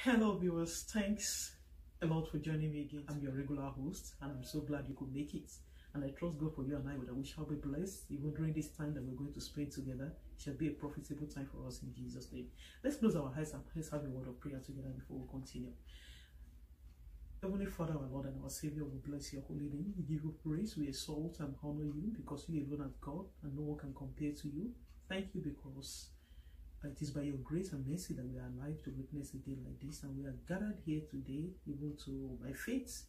Hello viewers, thanks a lot for joining me again. I'm your regular host and I'm so glad you could make it. And I trust God for you and I that we shall be blessed even during this time that we're going to spend together. It shall be a profitable time for us in Jesus' name. Let's close our eyes and let's have a word of prayer together before we continue. Heavenly Father, our Lord and our Savior, we bless your holy name. We give you praise, we exalt and honor you because you alone are God and no one can compare to you. Thank you because it is by your grace and mercy that we are alive to witness a day like this, and we are gathered here today, even to my faith,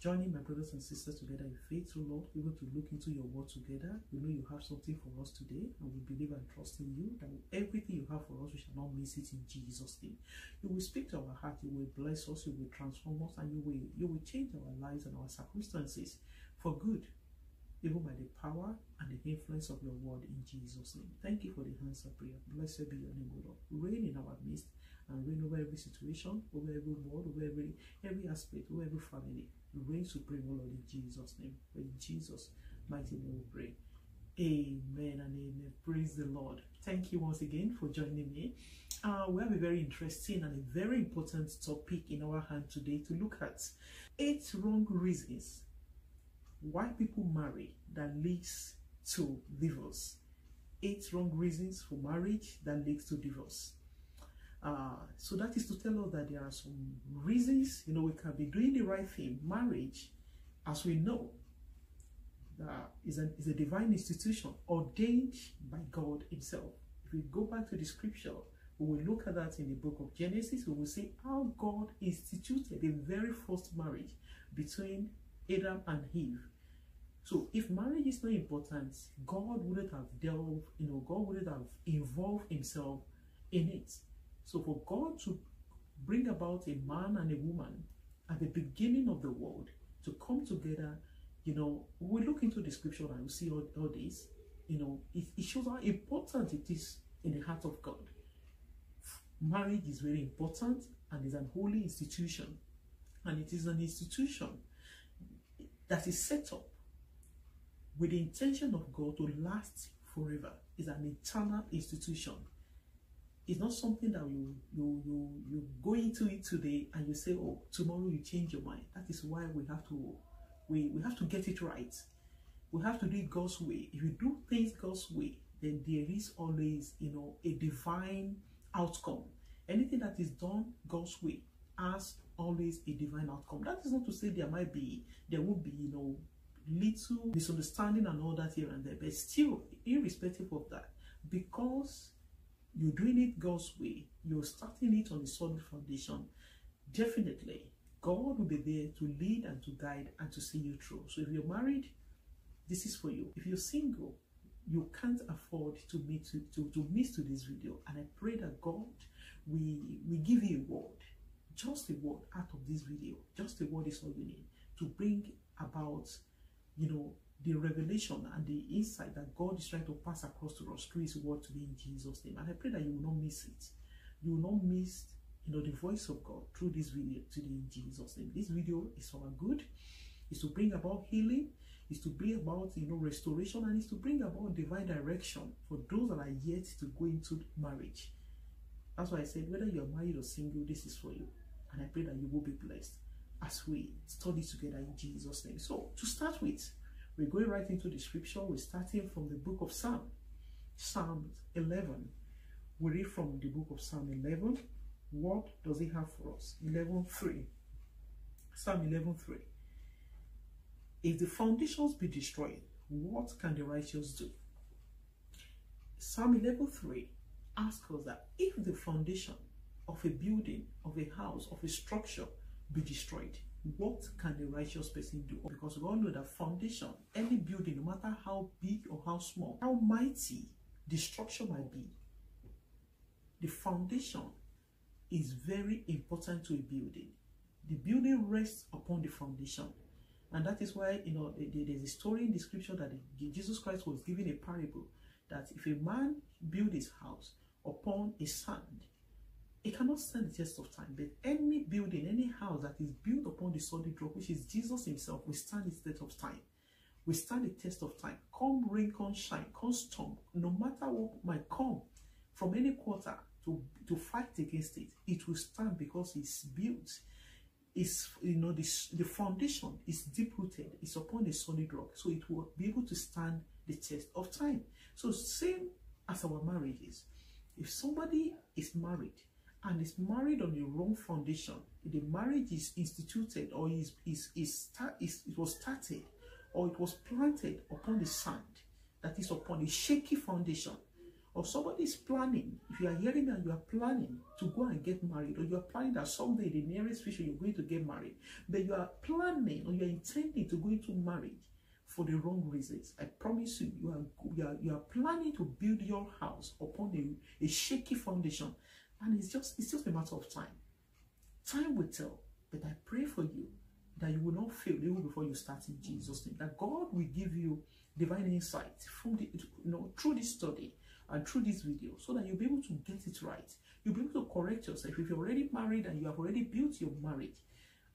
joining my brothers and sisters together in faith, oh Lord, even to look into your word together. We know you have something for us today, and we believe and trust in you that everything you have for us, we shall not miss it in Jesus' name. You will speak to our heart, you will bless us, you will transform us, and you will change our lives and our circumstances for good, even by the power and the influence of your word in Jesus' name. Thank you for the answer prayer. Blessed be your name, O Lord. Reign in our midst and reign over every situation, over every word, over every aspect, over every family. Reign supreme, O Lord, in Jesus' name. For in Jesus' mighty name we pray. Amen and amen. Praise the Lord. Thank you once again for joining me. We have a very interesting and a very important topic in our hand today to look at 8 wrong reasons why people marry that leads to divorce. 8 wrong reasons for marriage that leads to divorce. So that is to tell us that there are some reasons, we can be doing the right thing. Marriage, as we know, is a divine institution ordained by God himself. If we go back to the scripture, we will look at that in the book of Genesis. We will see how God instituted the very first marriage between Adam and Eve. So if marriage is not important, God wouldn't have God wouldn't have involved himself in it. So for God to bring about a man and a woman at the beginning of the world to come together, we look into the scripture and we see all this, it shows how important it is in the heart of God. Marriage is very important and is an holy institution, and it is an institution that is set up with the intention of God to last forever. It's an eternal institution. It's not something that you go into it today and you say, oh, tomorrow you change your mind. That is why we have to get it right. We have to do it God's way. If you do things God's way, then there is always, a divine outcome. Anything that is done God's way has always a divine outcome. That is not to say there won't be, little misunderstanding and all that here and there, but still, irrespective of that, because you're doing it God's way, you're starting it on a solid foundation, definitely God will be there to lead and to guide and to see you through. So if you're married, this is for you. If you're single, you can't afford to miss to this video, and I pray that God we give you a word, just a word out of this video. Just a word is all you need to bring about the revelation and the insight that God is trying to pass across to us through his word today in Jesus' name. And I pray that you will not miss it. You will not miss the voice of God through this video today in Jesus' name. This video is for our good. It's to bring about healing. It's to bring about restoration, and it's to bring about divine direction for those that are yet to go into marriage. That's why I said, whether you're married or single, this is for you. And I pray that you will be blessed as we study together in Jesus' name. So to start with, we're going right into the scripture. We're starting from the book of Psalm 11. We read from the book of Psalm 11. What does it have for us? 11:3. Psalm 11:3. If the foundations be destroyed, what can the righteous do? Psalm 11:3 asks us that if the foundation of a building, of a house, of a structure be destroyed, what can the righteous person do? Because we all know that foundation, any building, no matter how big or how small, how mighty the structure might be, the foundation is very important to a building. The building rests upon the foundation. And that is why, there's a story in the scripture that Jesus Christ was giving a parable that if a man build his house upon a sand, it cannot stand the test of time. But any building, any house that is built upon the solid rock, which is Jesus himself, will stand the test of time. Will stand the test of time. Come rain, come shine, come storm, no matter what might come from any quarter to fight against it, it will stand because it's built. It's, you know, the foundation is deep-rooted. It's upon a solid rock. So it will be able to stand the test of time. So same as our marriages. If somebody is married and is married on a wrong foundation, the marriage is instituted or it was started or it was planted upon the sand, that is upon a shaky foundation, or somebody is planning, if you are hearing that you are planning to go and get married, or you are planning that someday in the nearest future you're going to get married, but you are planning or you are intending to go into marriage for the wrong reasons, I promise you, you are planning to build your house upon a shaky foundation, and it's just a matter of time. Time will tell, but I pray for you that you will not fail even before you start in Jesus' name. That God will give you divine insight from through this study and through this video, so that you'll be able to get it right. You'll be able to correct yourself. If you're already married and you have already built your marriage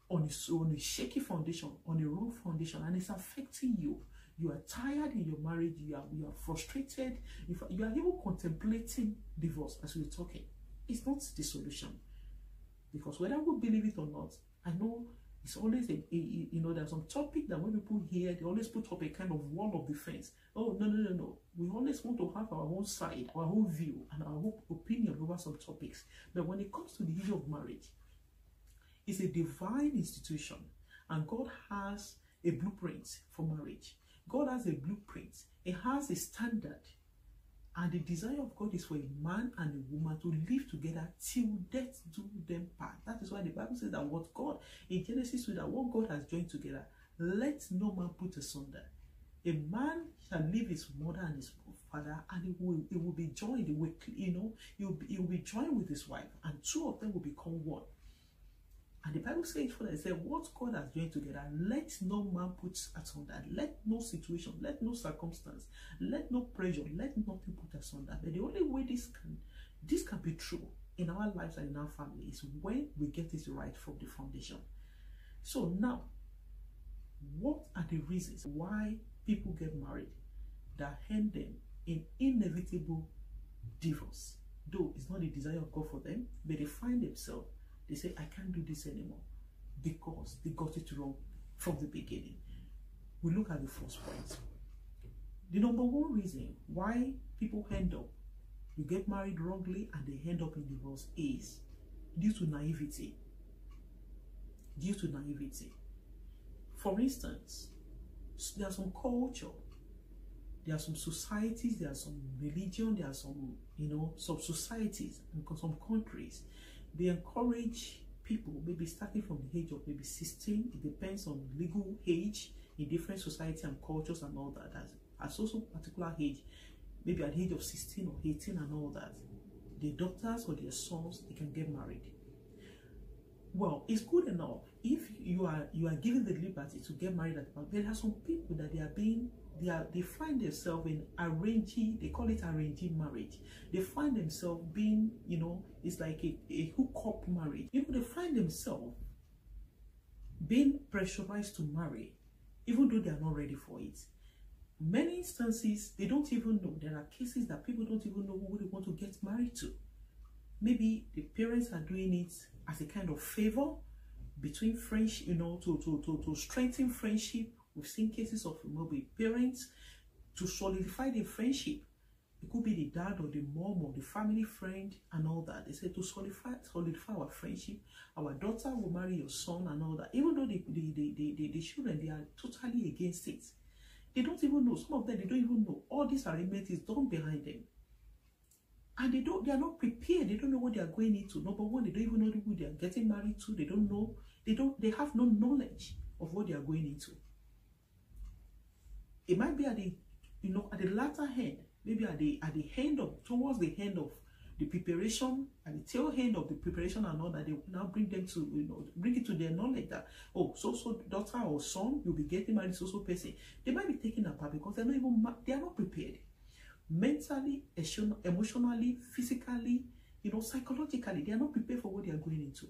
on a shaky foundation, on a wrong foundation, and it's affecting you, you are tired in your marriage, you are frustrated, you are even contemplating divorce as we're talking, it's not the solution. Because whether we believe it or not, I know it's always there's some topic that when people hear, they always put up a kind of wall of defense. Oh, no. We always want to have our own side, our own view, and our own opinion over some topics. But when it comes to the issue of marriage, it's a divine institution, and God has a blueprint for marriage. God has a blueprint. It has a standard. And the desire of God is for a man and a woman to live together till death do them part. That is why the Bible says that what God, in Genesis 2, that what God has joined together, let no man put asunder. A man shall leave his mother and his father, and he will be joined with, he will be joined with his wife, and two of them will become one. And the Bible says, for that, it said, what God has joined together, let no man put asunder. Let no situation, let no circumstance, let no pressure, let nothing put asunder. But the only way this can be true in our lives and in our family is when we get this right from the foundation. So now, what are the reasons why people get married that end them in inevitable divorce? Though it's not the desire of God for them, but they find themselves, they say, I can't do this anymore because they got it wrong from the beginning. We look at the first point. The number one reason why people end up, you get married wrongly and they end up in divorce, is due to naivety. Due to naivety. For instance, there are some culture, there are some societies, there are some religion, there are some, some societies and some countries. They encourage people, maybe starting from the age of maybe 16, it depends on legal age in different society and cultures and all that. At also particular age, maybe at the age of 16 or 18 and all that, their daughters or their sons, they can get married. Well, it's good enough if you are given the liberty to get married at the back. There are some people that they find themselves in arranging, they call it arranging marriage. They find themselves being, it's like a hookup marriage. They find themselves being pressurized to marry, even though they are not ready for it. Many instances, they don't even know. There are cases that people don't even know who they want to get married to. Maybe the parents are doing it as a kind of favor between friends, to strengthen friendship. We've seen cases of maybe parents to solidify the friendship. It could be the dad or the mom or the family friend and all that. They say to solidify our friendship, our daughter will marry your son and all that. Even though the children, they are totally against it. They don't even know. Some of them, they don't even know. All this arrangement is done behind them. And they are not prepared. They don't know what they are going into. Number one, they don't even know who they are getting married to. They don't know. They have no knowledge of what they are going into. It might be at the latter end, maybe at the end of, towards the end of the preparation, at the tail end of the preparation and all that, they will now bring them to, bring it to their knowledge that, oh, so daughter or son, you'll be getting married to so person. They might be taken apart because they are not prepared. Mentally, emotionally, physically, psychologically, they are not prepared for what they are going into.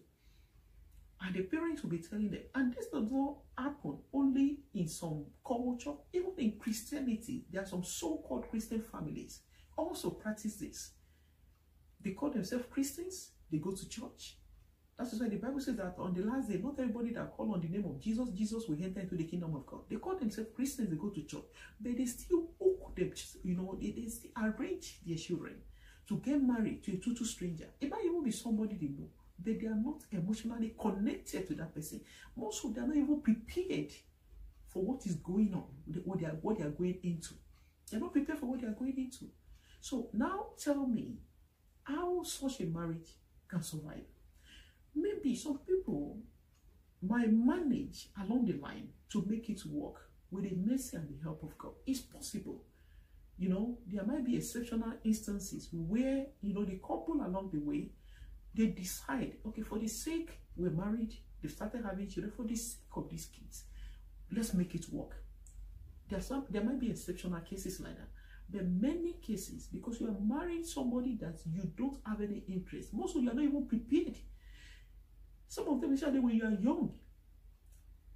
And the parents will be telling them, and this does not happen only in some culture, even in Christianity. There are some so-called Christian families also practice this. They call themselves Christians. They go to church. That's why the Bible says that on the last day, not everybody that call on the name of Jesus, Jesus will enter into the kingdom of God. They call themselves Christians, they go to church, but they still hook them, they still arrange their children to get married to a total stranger. It might even be somebody they know, but they are not emotionally connected to that person. Most of them are not even prepared for what is going on, what they are going into. They're not prepared for what they are going into. So now tell me how such a marriage can survive. Maybe some people might manage along the line to make it work with the mercy and the help of God. It's possible. There might be exceptional instances where, the couple along the way, they decide, okay, for the sake, we're married, they've started having children, for the sake of these kids, let's make it work. There might be exceptional cases like that. But many cases, because you are marrying somebody that you don't have any interest, most of you are not even prepared. Some of them, especially when you are young,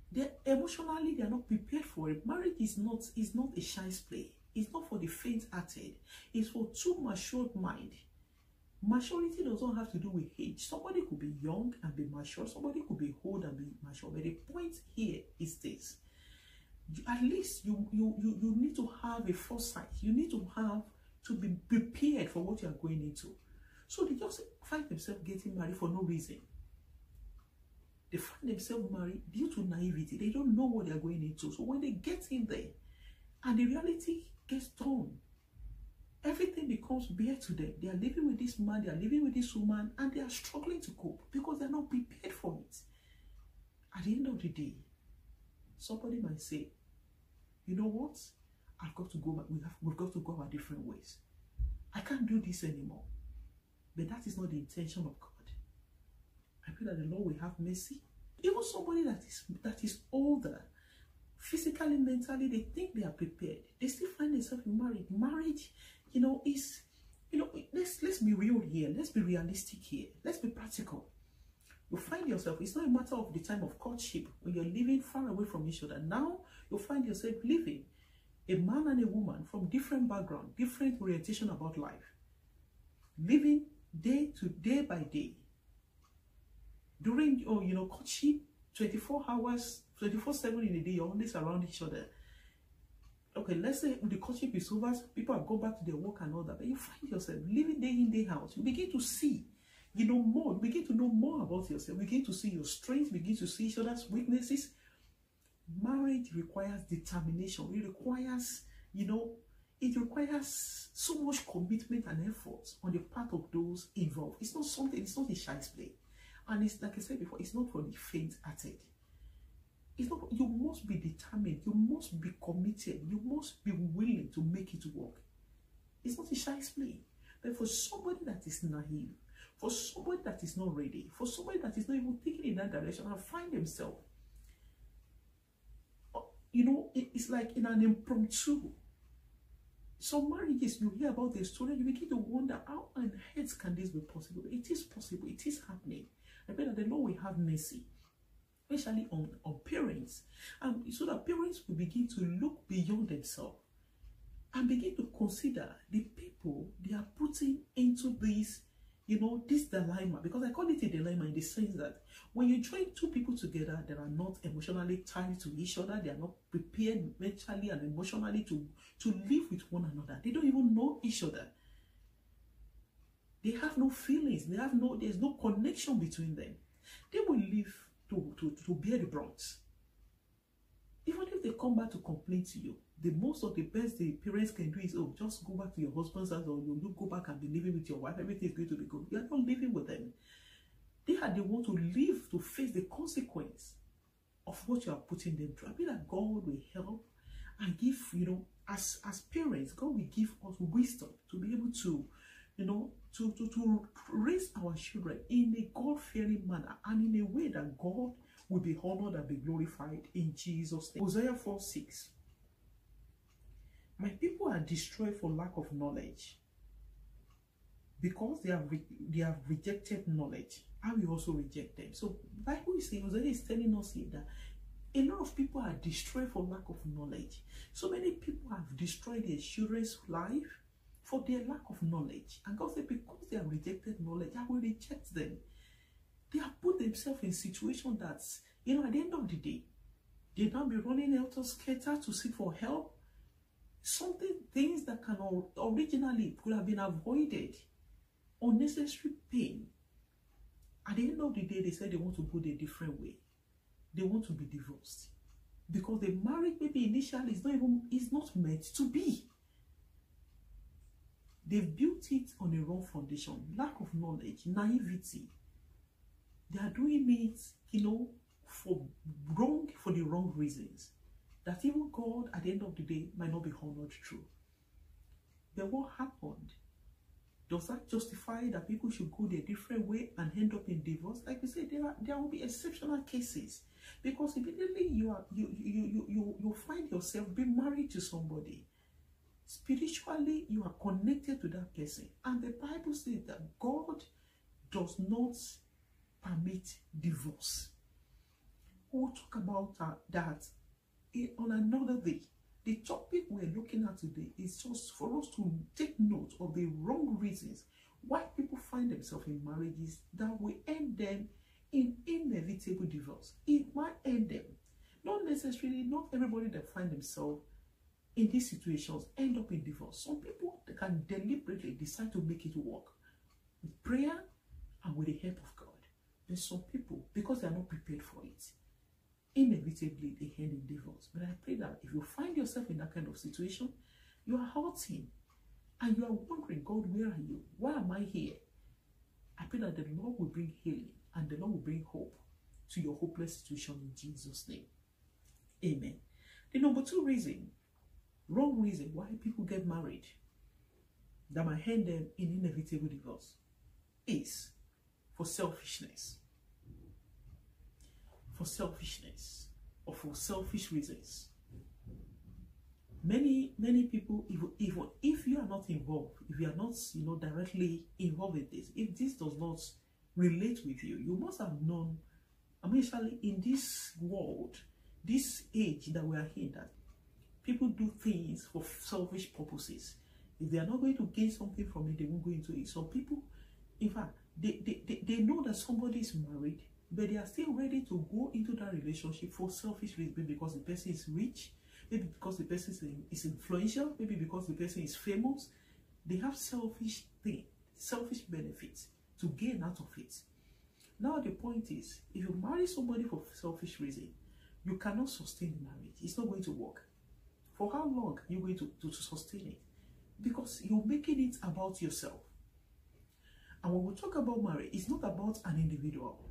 they are not prepared for it. Marriage is not a child's play. It's not for the faint-hearted. It's for too matured mind. Maturity does not have to do with age. Somebody could be young and be mature. Somebody could be old and be mature. But the point here is this: at least you need to have a foresight. You need to be prepared for what you are going into. So they just find themselves getting married for no reason. They find themselves married due to naivety. They don't know what they are going into. So when they get in there and the reality gets done, everything becomes bare to them. They are living with this man, they are living with this woman, and they are struggling to cope because they are not prepared for it. At the end of the day, somebody might say, you know what? I've got to go. We've got to go our different ways. I can't do this anymore. But that is not the intention of God. I pray that the Lord will have mercy. Even somebody that is older, physically, mentally, they think they are prepared. They still find themselves married. Marriage, is, let's be real here. Let's be realistic here. Let's be practical. You find yourself, it's not a matter of the time of courtship when you're living far away from each other. Now you find yourself living, a man and a woman from different background, different orientation about life, living day by day. During courtship, 24 hours, 24/7 in a day, you're always around each other. Okay, let's say the courtship is over, people have gone back to their work and all that, but you find yourself living day in, day out. You begin to see, more. You begin to know more about yourself. You begin to see your strengths, begin to see each other's weaknesses. Marriage requires determination. It requires, it requires so much commitment and effort on the part of those involved. It's not a child's play. And it's like I said before, it's not for the faint-hearted. It's not. You must be determined. You must be committed. You must be willing to make it work. It's not a child's play. But for somebody that is naive, for somebody that is not ready, for somebody that is not even thinking in that direction and find themselves, it's like in an impromptu. Some marriages, you hear about the story, you begin to wonder, how on earth can this be possible? It is possible. It is happening. I pray that the Lord will have mercy, especially on parents, so that parents will begin to look beyond themselves and begin to consider the people they are putting into this, this dilemma. Because I call it a dilemma in the sense that when you join two people together that are not emotionally tied to each other, they are not prepared mentally and emotionally to live with one another. They don't even know each other. They have no feelings. There's no connection between them. They will live to bear the brunt. Even if they come back to complain to you, the most of the best the parents can do is, just go back to your husband's house, or you go back and be living with your wife. Everything is going to be good. You are not living with them. They want to live to face the consequence of what you are putting them through. I mean that God will help and give, as parents, God will give us wisdom to be able to, to raise our children in a God-fearing manner and in a way that God will be honored and be glorified in Jesus' name. Hosea 4:6. My people are destroyed for lack of knowledge, because they have rejected knowledge. I will also reject them. So Bible is saying, Hosea is telling us here that a lot of people are destroyed for lack of knowledge. So many people have destroyed their children's life. for their lack of knowledge. And God said, because they have rejected knowledge, I will reject them. They have put themselves in situations that, at the end of the day, they now be running helter-skelter to seek for help. Things that can originally could have been avoided. Unnecessary pain. At the end of the day, they said they want to go the different way. They want to be divorced. Because the marriage maybe initially is not meant to be. They've built it on a wrong foundation, lack of knowledge, naivety. They are doing it, for the wrong reasons. That even God, at the end of the day, might not be honored true. Then what happened? Does that justify that people should go their different way and end up in divorce? Like we said, there will be exceptional cases, because immediately you find yourself being married to somebody. Spiritually, you are connected to that person, and the Bible says that God does not permit divorce. We'll talk about that on another day. The topic we're looking at today is just for us to take note of the wrong reasons why people find themselves in marriages that will end them in inevitable divorce. It might end them. Not necessarily, not everybody that find themselves in these situations end up in divorce. Some people can deliberately decide to make it work with prayer and with the help of God. But some people, because they are not prepared for it, inevitably they end in divorce. But I pray that if you find yourself in that kind of situation, you are hurting and you are wondering, God, where are you? Why am I here? I pray that the Lord will bring healing and the Lord will bring hope to your hopeless situation in Jesus' name. Amen. The number 2 reason, wrong reason why people get married that might end them in inevitable divorce is for selfishness. For selfishness or for selfish reasons. Many people, even if you are not involved, if you are not directly involved in this, if this does not relate with you, you must have known, especially in this world, this age that we are in, that people do things for selfish purposes. If they are not going to gain something from it, they won't go into it. Some people, in fact, they know that somebody is married, but they are still ready to go into that relationship for selfish reasons. Maybe because the person is rich, maybe because the person is influential, maybe because the person is famous. They have selfish benefits to gain out of it. Now the point is, if you marry somebody for selfish reason, you cannot sustain the marriage. It's not going to work. For how long are you going to sustain it? Because you're making it about yourself. And when we talk about marriage, it's not about an individual.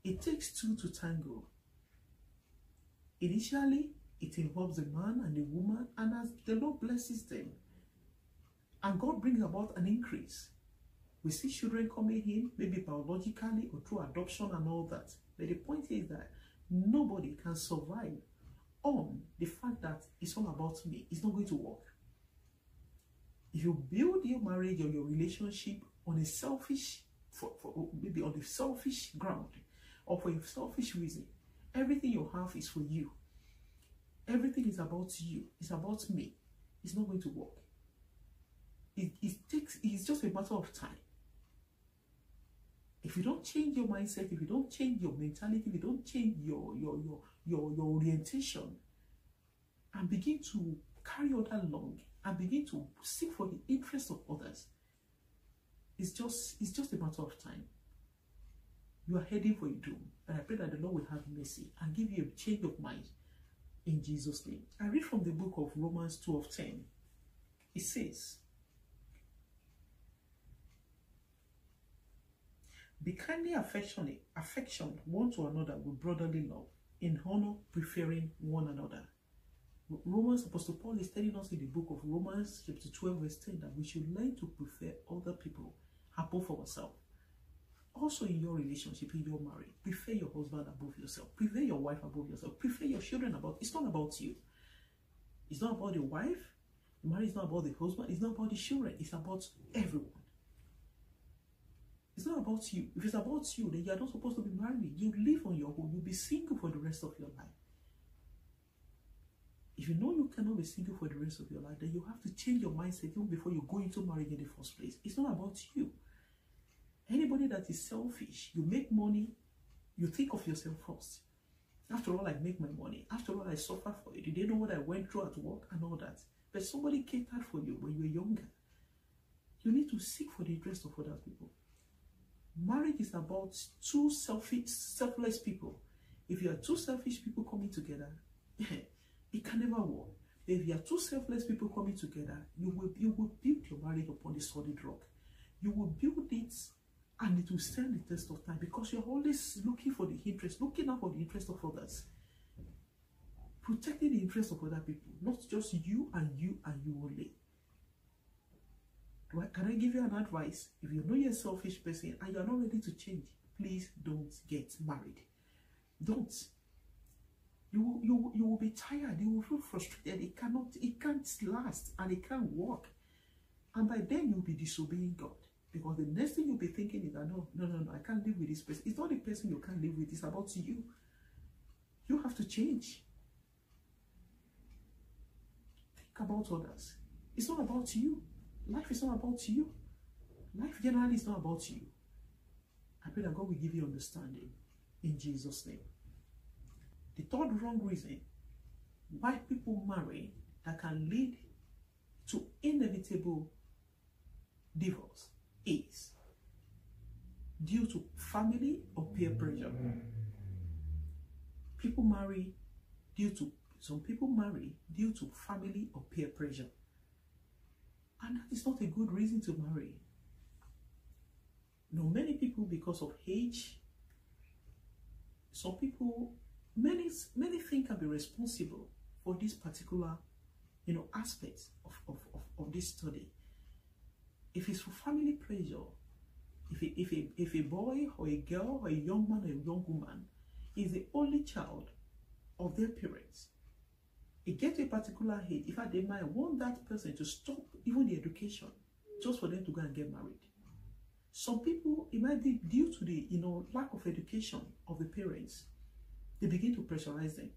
It takes 2 to tango. Initially, it involves a man and a woman, and as the Lord blesses them, and God brings about an increase. We see children coming in, maybe biologically or through adoption and all that. But the point is that nobody can survive on the fact that it's all about me. It's not going to work. If you build your marriage or your relationship on a selfish, maybe on a selfish ground, or for a selfish reason, everything you have is for you. Everything is about you. It's about me. It's not going to work. It's just a matter of time. If you don't change your mindset, if you don't change your mentality, if you don't change your orientation, and begin to carry other along, and begin to seek for the interest of others, it's just a matter of time. You are heading for a doom. And I pray that the Lord will have mercy and give you a change of mind in Jesus' name. I read from the book of Romans 12:10. It says, be kindly affectioned one to another with brotherly love, in honor preferring one another. Romans, Apostle Paul is telling us in the book of Romans chapter 12 verse 10 that we should learn to prefer other people above ourselves. Also in your relationship, in your marriage, prefer your husband above yourself. Prefer your wife above yourself. Prefer your children above. It's not about you. It's not about the wife. The marriage is not about the husband. It's not about the children. It's about everyone. It's not about you. If it's about you, then you are not supposed to be married. You live on your own. You'll be single for the rest of your life. If you know you cannot be single for the rest of your life, then you have to change your mindset even before you go into marriage in the first place. It's not about you. Anybody that is selfish, you make money, you think of yourself first. After all, I make my money. After all, I suffer for it. You didn't know what I went through at work and all that. But somebody catered for you when you were younger. You need to seek for the interest of other people. Marriage is about two selfless people. If you are two selfish people coming together, it can never work. But if you are two selfless people coming together, you will build your marriage upon the solid rock. You will build it, and it will stand the test of time, because you're always looking for the interest, looking out for the interest of others. Protecting the interest of other people, not just you and you and you only. Can I give you an advice? If you know you're a selfish person and you're not ready to change, please don't get married. Don't. You will be tired. You will feel frustrated. It can't last, and it can't work. And by then you'll be disobeying God. Because the next thing you'll be thinking is that no, I can't live with this person. It's not the person you can't live with, it's about you. You have to change. Think about others. It's not about you. Life is not about you. Life generally is not about you. I pray that God will give you understanding in Jesus' name. The third wrong reason why people marry that can lead to inevitable divorce is due to family or peer pressure. Some people marry due to family or peer pressure. And that is not a good reason to marry. No, many people, because of age, some people, many things can be responsible for this particular, aspect of this study. If it's for family pressure, if a boy or a girl or a young man or a young woman is the only child of their parents, it gets to a particular age, in fact, they might want that person to stop even the education just for them to go and get married. Some people, it might be due to the lack of education of the parents. They begin to pressurize them.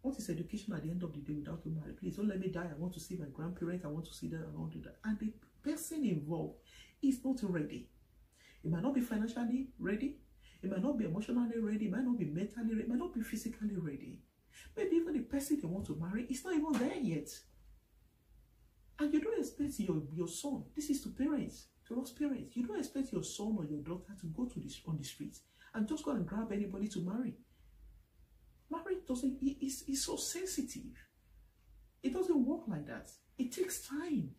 What is education at the end of the day without you married? Please don't let me die. I want to see my grandparents. I want to see that. I want to do that. And the person involved is not ready. It might not be financially ready. It might not be emotionally ready. It might not be mentally ready. It might not be physically ready. Maybe even the person they want to marry is not even there yet. And you don't expect your son, this is to parents, to us parents, you don't expect your son or your daughter to go on the streets and just go and grab anybody to marry. Marriage it's so sensitive. It doesn't work like that. It takes time.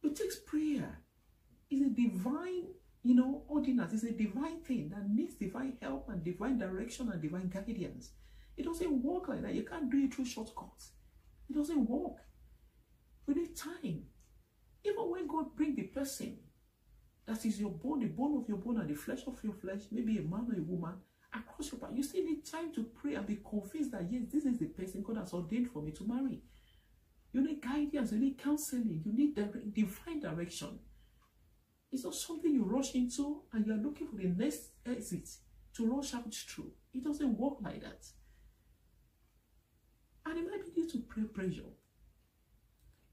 It takes prayer. It's a divine, ordinance. It's a divine thing that needs divine help and divine direction and divine guidance. It doesn't work like that. You can't do it through shortcuts. It doesn't work. We need time. Even when God brings the person that is your bone, the bone of your bone and the flesh of your flesh, maybe a man or a woman, across your path, you still need time to pray and be convinced that yes, this is the person God has ordained for me to marry. You need guidance, you need counseling, you need divine direction. It's not something you rush into and you're looking for the next exit to rush out through. It doesn't work like that. And it might be due to peer pressure.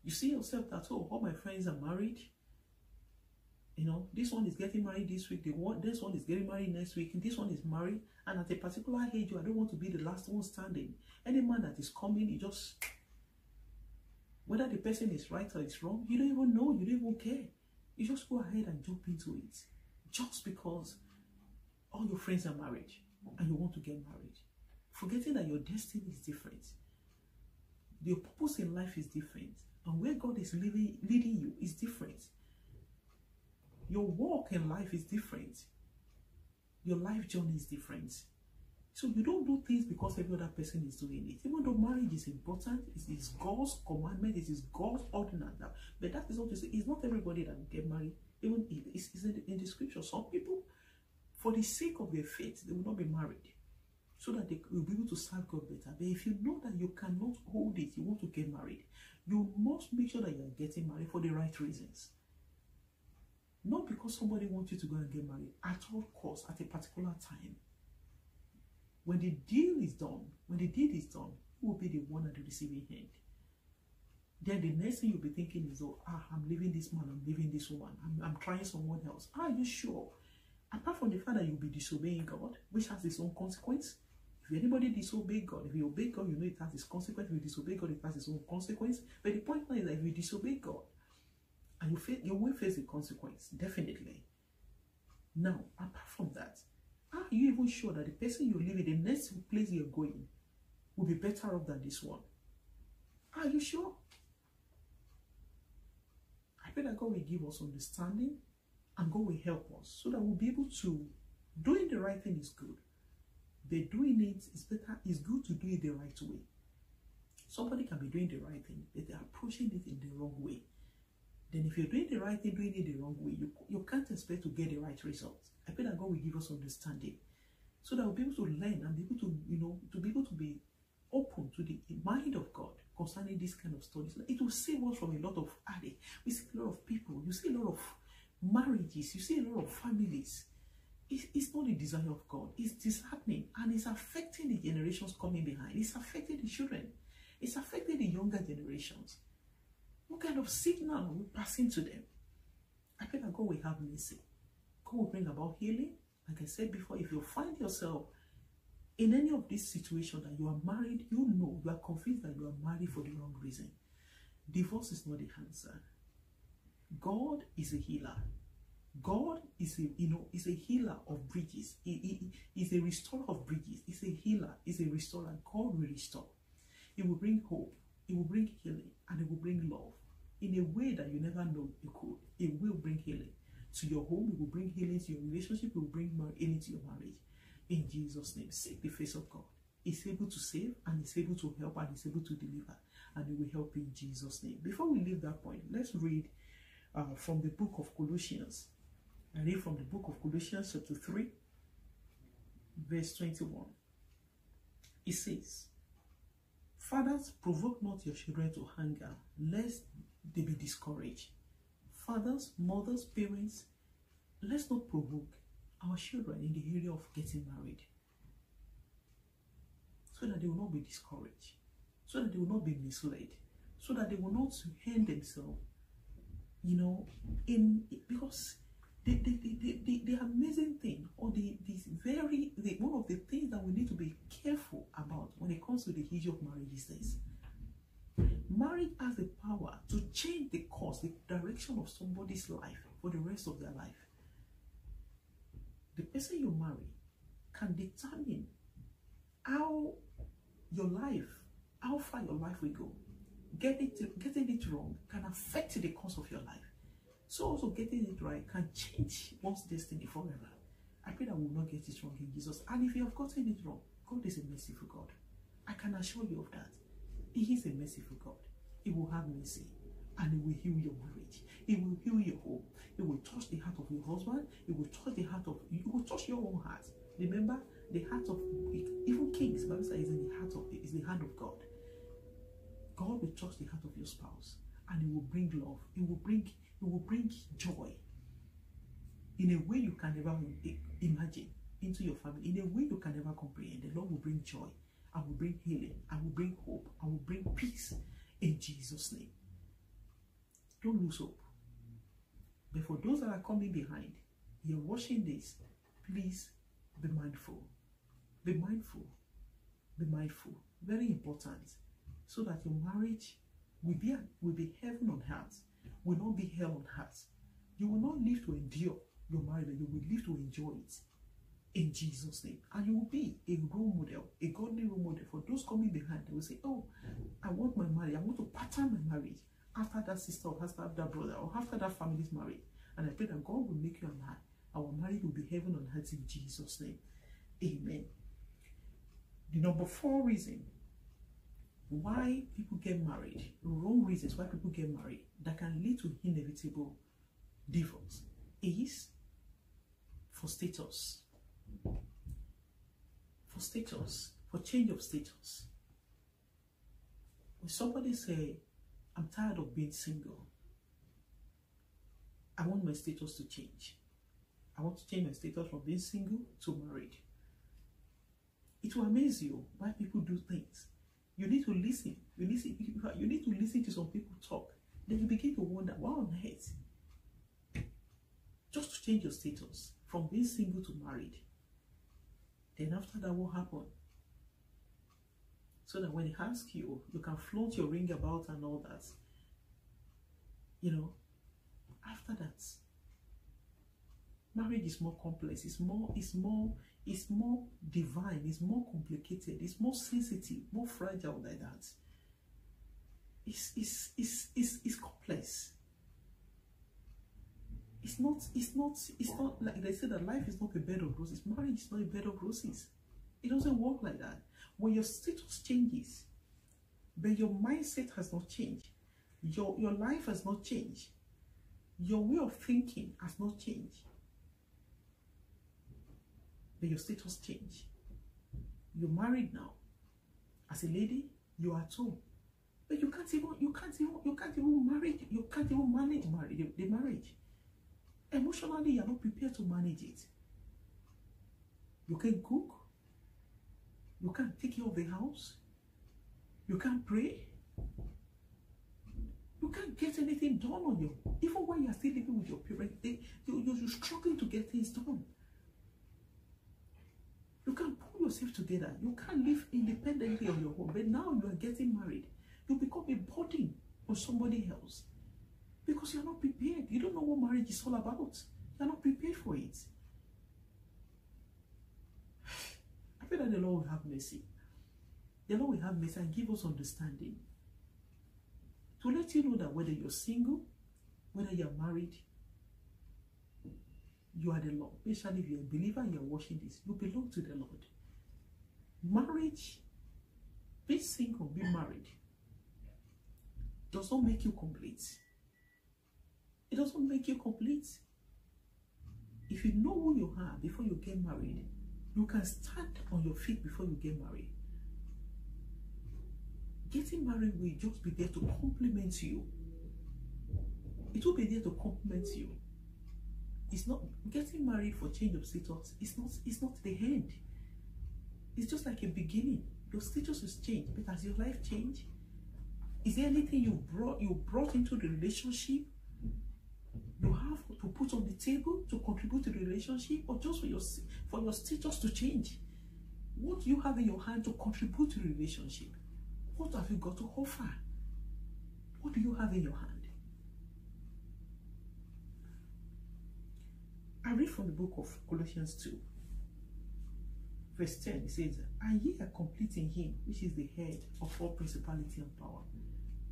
You see yourself that, oh, all my friends are married. This one is getting married this week. This one is getting married next week. This one is married. And at a particular age, I don't want to be the last one standing. Any man that is coming, you just, whether the person is right or it's wrong, you don't even know. You don't even care. You just go ahead and jump into it. Just because all your friends are married and you want to get married. Forgetting that your destiny is different. Your purpose in life is different. And where God is leading you is different. Your walk in life is different. Your life journey is different. So you don't do things because every other person is doing it. Even though marriage is important, it is God's commandment, it is God's ordinance. But that is not to say, it's not everybody that will get married. Even it's in the scripture, some people, for the sake of their faith, they will not be married, so that they will be able to serve God better. But if you know that you cannot hold it, you want to get married, you must make sure that you are getting married for the right reasons. Not because somebody wants you to go and get married at all costs at a particular time. When the deal is done, when the deed is done, will be the one at the receiving end. Then the next thing you'll be thinking is, oh, I'm leaving this man, I'm leaving this woman, I'm trying someone else. Are you sure? Apart from the fact that you'll be disobeying God, which has its own consequence. If anybody disobey God, if you obey God, you know it has its consequence. If you disobey God, it has its own consequence. But the point now is that if you disobey God, and you will face the consequence, definitely. Now, apart from that, are you even sure that the person you're living, the next place you're going, will be better off than this one? Are you sure? I pray that God will give us understanding and God will help us so that we'll be able to, doing the right thing is good. But doing it is better, it's good to do it the right way. Somebody can be doing the right thing, but they're approaching it in the wrong way. Then if you're doing the right thing, doing it the wrong way, you can't expect to get the right results. I pray that God will give us understanding so that we'll be able to learn and be able to, to be able to be open to the mind of God concerning this kind of studies. It will save us from a lot of heartache. We see a lot of people, you see a lot of marriages, you see a lot of families. It's not the desire of God. It's disheartening and it's affecting the generations coming behind. It's affecting the children. It's affecting the younger generations. What kind of signal are we passing to them? I pray that God will have mercy. God will bring about healing. Like I said before, if you find yourself in any of these situations that you are married, you are convinced that you are married for the wrong reason. Divorce is not the answer. God is a healer. God is a healer of bridges. He is a restorer of bridges. He's a healer. He's a restorer. God will restore. He will bring hope. He will bring healing, and it will bring love in a way that you never know it could. It will bring healing to your home. It will bring healing to your relationship. It will bring healing to your marriage. In Jesus' name, seek the face of God. He's able to save, and he's able to help, and he's able to deliver, and he will help in Jesus' name. Before we leave that point, let's read from the book of Colossians. I read from the book of Colossians chapter 3, verse 21. It says, fathers, provoke not your children to anger, lest they be discouraged. Fathers, mothers, parents, let's not provoke our children in the area of getting married, so that they will not be discouraged, so that they will not be misled, so that they will not hand themselves, because the amazing thing, or one of the things that we need to be careful about when it comes to the issue of marriage is this. Marriage has the power to change the course, the direction of somebody's life for the rest of their life. The person you marry can determine how far your life will go. Getting it wrong can affect the course of your life. So also getting it right can change one's destiny forever. I pray that we will not get it wrong in Jesus. And if you have gotten it wrong, God is a merciful God. I can assure you of that. He is a merciful God. He will have mercy, and he will heal your marriage. He will heal your home. He will touch the heart of your husband. He will touch He will touch your own heart. Remember, the heart of even kings, the Bible says, is the hand of God. God will touch the heart of your spouse, and he will bring love. He will bring joy in a way you can never imagine into your family, in a way you can never comprehend. The Lord will bring joy, and will bring healing, and will bring hope, and will bring peace in Jesus' name. Don't lose hope. But for those that are coming behind, you're watching this, please be mindful. Be mindful. Be mindful. Very important. So that your marriage will be heaven on earth, will not be hell on earth. You will not live to endure your marriage, but you will live to enjoy it in Jesus' name. And you will be a role model, a godly role model for those coming behind. They will say, oh, I want my marriage, I want to pattern my marriage after that sister or after that brother or after that family's marriage. And I pray that God will make you and I, our marriage will be heaven on earth in Jesus' name. Amen. The number 4 reason why people get married, wrong reasons why people get married that can lead to inevitable divorce, is for status. For status, for change of status. When somebody say, I'm tired of being single, I want my status to change. I want to change my status from being single to married. It will amaze you why people do things You need to listen. You need to listen to some people talk. Then you begin to wonder, what on earth? Just to change your status from being single to married. Then after that, what happened? So that when he asks you, you can flaunt your ring about and all that. You know, after that, marriage is more complex. It's more divine. It's more complicated. It's more sensitive, more fragile like that. It's complex. It's not like they say that life is not a bed of roses. Marriage is not a bed of roses. It doesn't work like that. When your status changes, but your mindset has not changed, your life has not changed, your way of thinking has not changed, but your status changed. You're married now. As a lady, you're at home, but you can't even manage the marriage. Emotionally, you're not prepared to manage it. You can't cook. You can't take care of the house. You can't pray. You can't get anything done on your own. Even when you're still living with your parents, you're struggling to get things done. You can't pull yourself together. You can't live independently on your own. But now you are getting married. You become a burden on somebody else. Because you're not prepared. You don't know what marriage is all about. You're not prepared for it. I pray that the Lord will have mercy. The Lord will have mercy and give us understanding. To let you know that whether you're single, whether you're married, you are the Lord. Especially if you're a believer and you're watching this, you belong to the Lord. Marriage, being single, being married, does not make you complete. It doesn't make you complete. If you know who you are before you get married, you can stand on your feet before you get married. Getting married will just be there to complement you. It will be there to complement you. It's not getting married for change of status. It's not the end. It's just like a beginning. Your status has changed, but has your life changed? Is there anything you brought into the relationship you have to put on the table to contribute to the relationship, or just for your status to change? What do you have in your hand to contribute to the relationship? What have you got to offer? What do you have in your hand? I read from the book of Colossians 2, verse 10. It says, "And ye are complete in him, which is the head of all principality and power."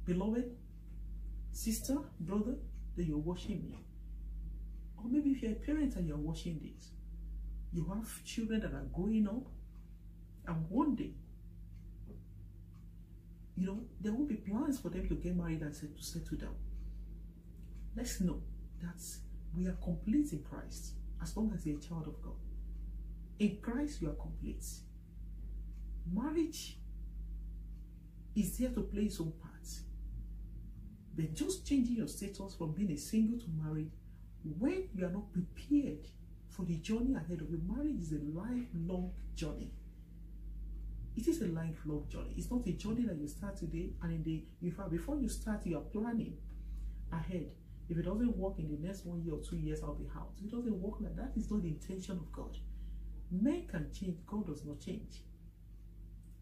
Beloved, sister, brother, that you're watching me, or maybe if you're a parent and you're watching this, you have children that are growing up, and one day, you know, there will be plans for them to get married and to settle down. Let's know that we are complete in Christ as long as you're a child of God. In Christ, you are complete. Marriage is there to play its own part. But just changing your status from being a single to married, when you are not prepared for the journey ahead of you, marriage is a lifelong journey. It is a lifelong journey. It's not a journey that you start today and before you start, you are planning ahead. If it doesn't work in the next 1 year or 2 years, I'll be out. It doesn't work like that. It's not the intention of God. Men can change. God does not change.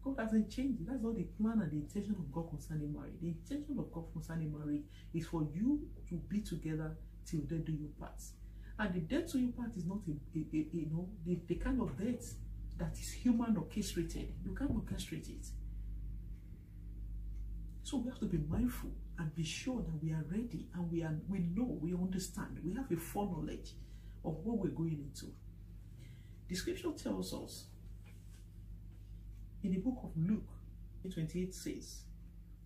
God hasn't changed. That's not the plan and the intention of God concerning marriage. The intention of God concerning marriage is for you to be together till death do you part. And the death to you part is not the kind of death that is human orchestrated. You can't orchestrate it. So we have to be mindful and be sure that we are ready and we know, we understand, we have a foreknowledge of what we're going into. The scripture tells us in the book of Luke 28 says,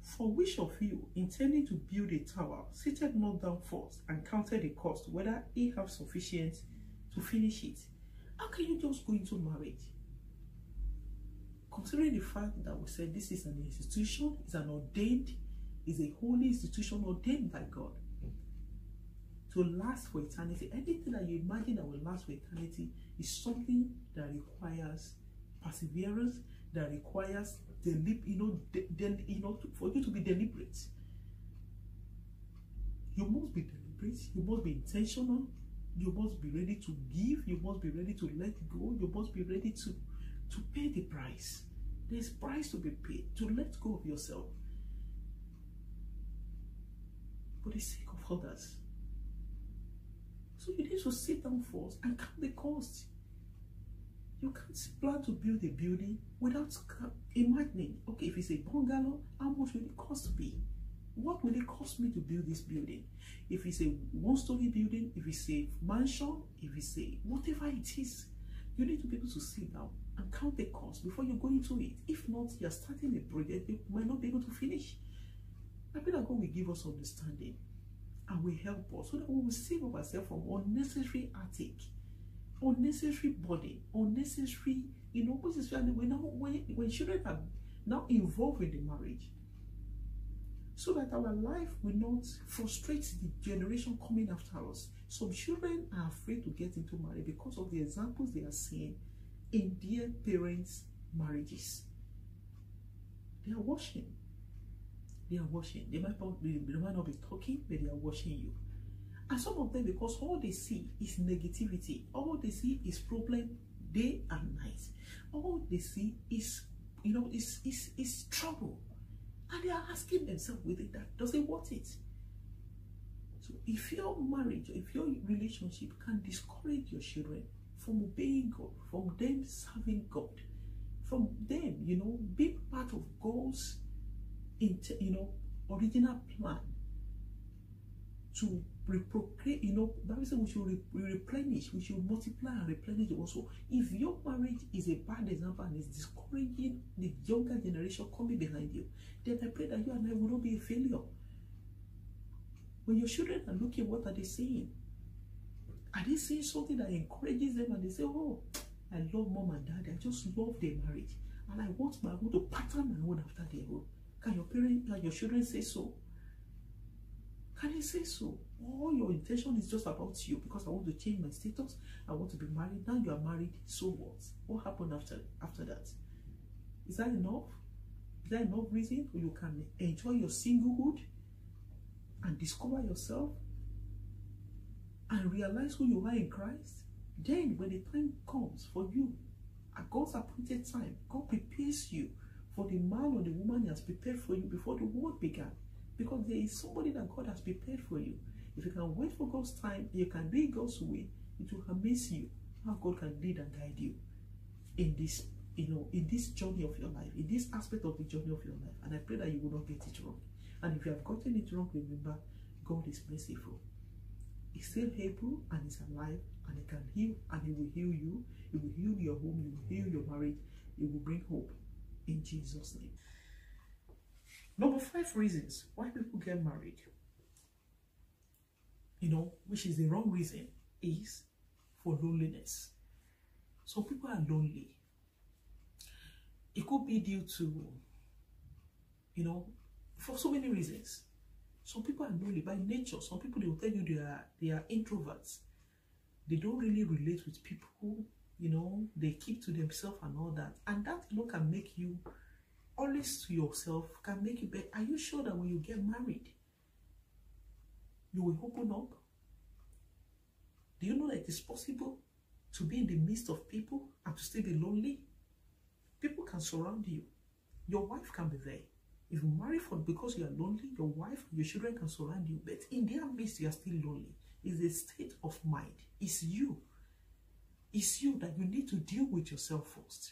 "For which of you, intending to build a tower, seated not down first and counted the cost, whether he have sufficient to finish it?" How can you just go into marriage? Considering the fact that we said this is an institution, it's an ordained, is a holy institution ordained by God to last for eternity. Anything that you imagine that will last for eternity is something that requires perseverance, that requires for you to be deliberate. You must be deliberate. You must be intentional. You must be ready to give. You must be ready to let go. You must be ready to pay the price. There's price to be paid, to let go of yourself for the sake of others. So you need to sit down first and count the cost. You can't plan to build a building without imagining, okay, if it's a bungalow, how much will it cost me? What will it cost me to build this building? If it's a one-story building, if it's a mansion, if it's a whatever it is, you need to be able to sit down and count the cost before you go into it. If not, you're starting a project you might not be able to finish. I pray that God will give us understanding and will help us so that we will save ourselves from unnecessary heartache, unnecessary burden, unnecessary, most especially when children are now involved in the marriage, so that our life will not frustrate the generation coming after us. Some children are afraid to get into marriage because of the examples they are seeing in their parents' marriages. They are watching. They are watching. They might not be talking, but they are watching you. And some of them, because all they see is negativity, all they see is problem day and night. All they see is, is trouble. And they are asking themselves within that, does it worth it? So if your marriage, if your relationship can discourage your children from obeying God, from them serving God, from them, being part of God's, original plan to reprocreate, Bible says we should replenish, we should multiply and replenish also. If your marriage is a bad example and is discouraging the younger generation coming behind you, then I pray that you and I will not be a failure. When your children are looking, what are they saying? Are they saying something that encourages them and they say, oh, I love mom and dad, I just love their marriage, and I want to pattern my own after their own? Can your children say so? Can they say so? Or your intention is just about you because I want to change my status, I want to be married. Now you are married, so what? What happened after that? Is that enough? Is that enough reason for you can enjoy your singlehood and discover yourself and realize who you are in Christ? Then when the time comes for you, at God's appointed time, God prepares you for the man or the woman He has prepared for you before the world began. Because there is somebody that God has prepared for you. If you can wait for God's time, you can read God's way, it will amaze you how God can lead and guide you in this, in this journey of your life, in this aspect of the journey of your life. And I pray that you will not get it wrong. And if you have gotten it wrong, remember, God is merciful. He's still able and He's alive, and He can heal, and He will heal you. He will heal your home, He will heal your marriage, He will bring hope in Jesus' name. Number 5 reasons why people get married, which is the wrong reason, is for loneliness. Some people are lonely. It could be due to, for so many reasons. Some people are lonely by nature. Some people, they will tell you they are introverts. They don't really relate with people, they keep to themselves and all that. And that can make you always to yourself, can make you better. Are you sure that when you get married, you will open up? Do you know that it is possible to be in the midst of people and to still be lonely? People can surround you. Your wife can be there. If you marry because you are lonely, your wife, your children can surround you. But in their midst, you are still lonely. It's a state of mind. It's you. It's you that you need to deal with yourself first.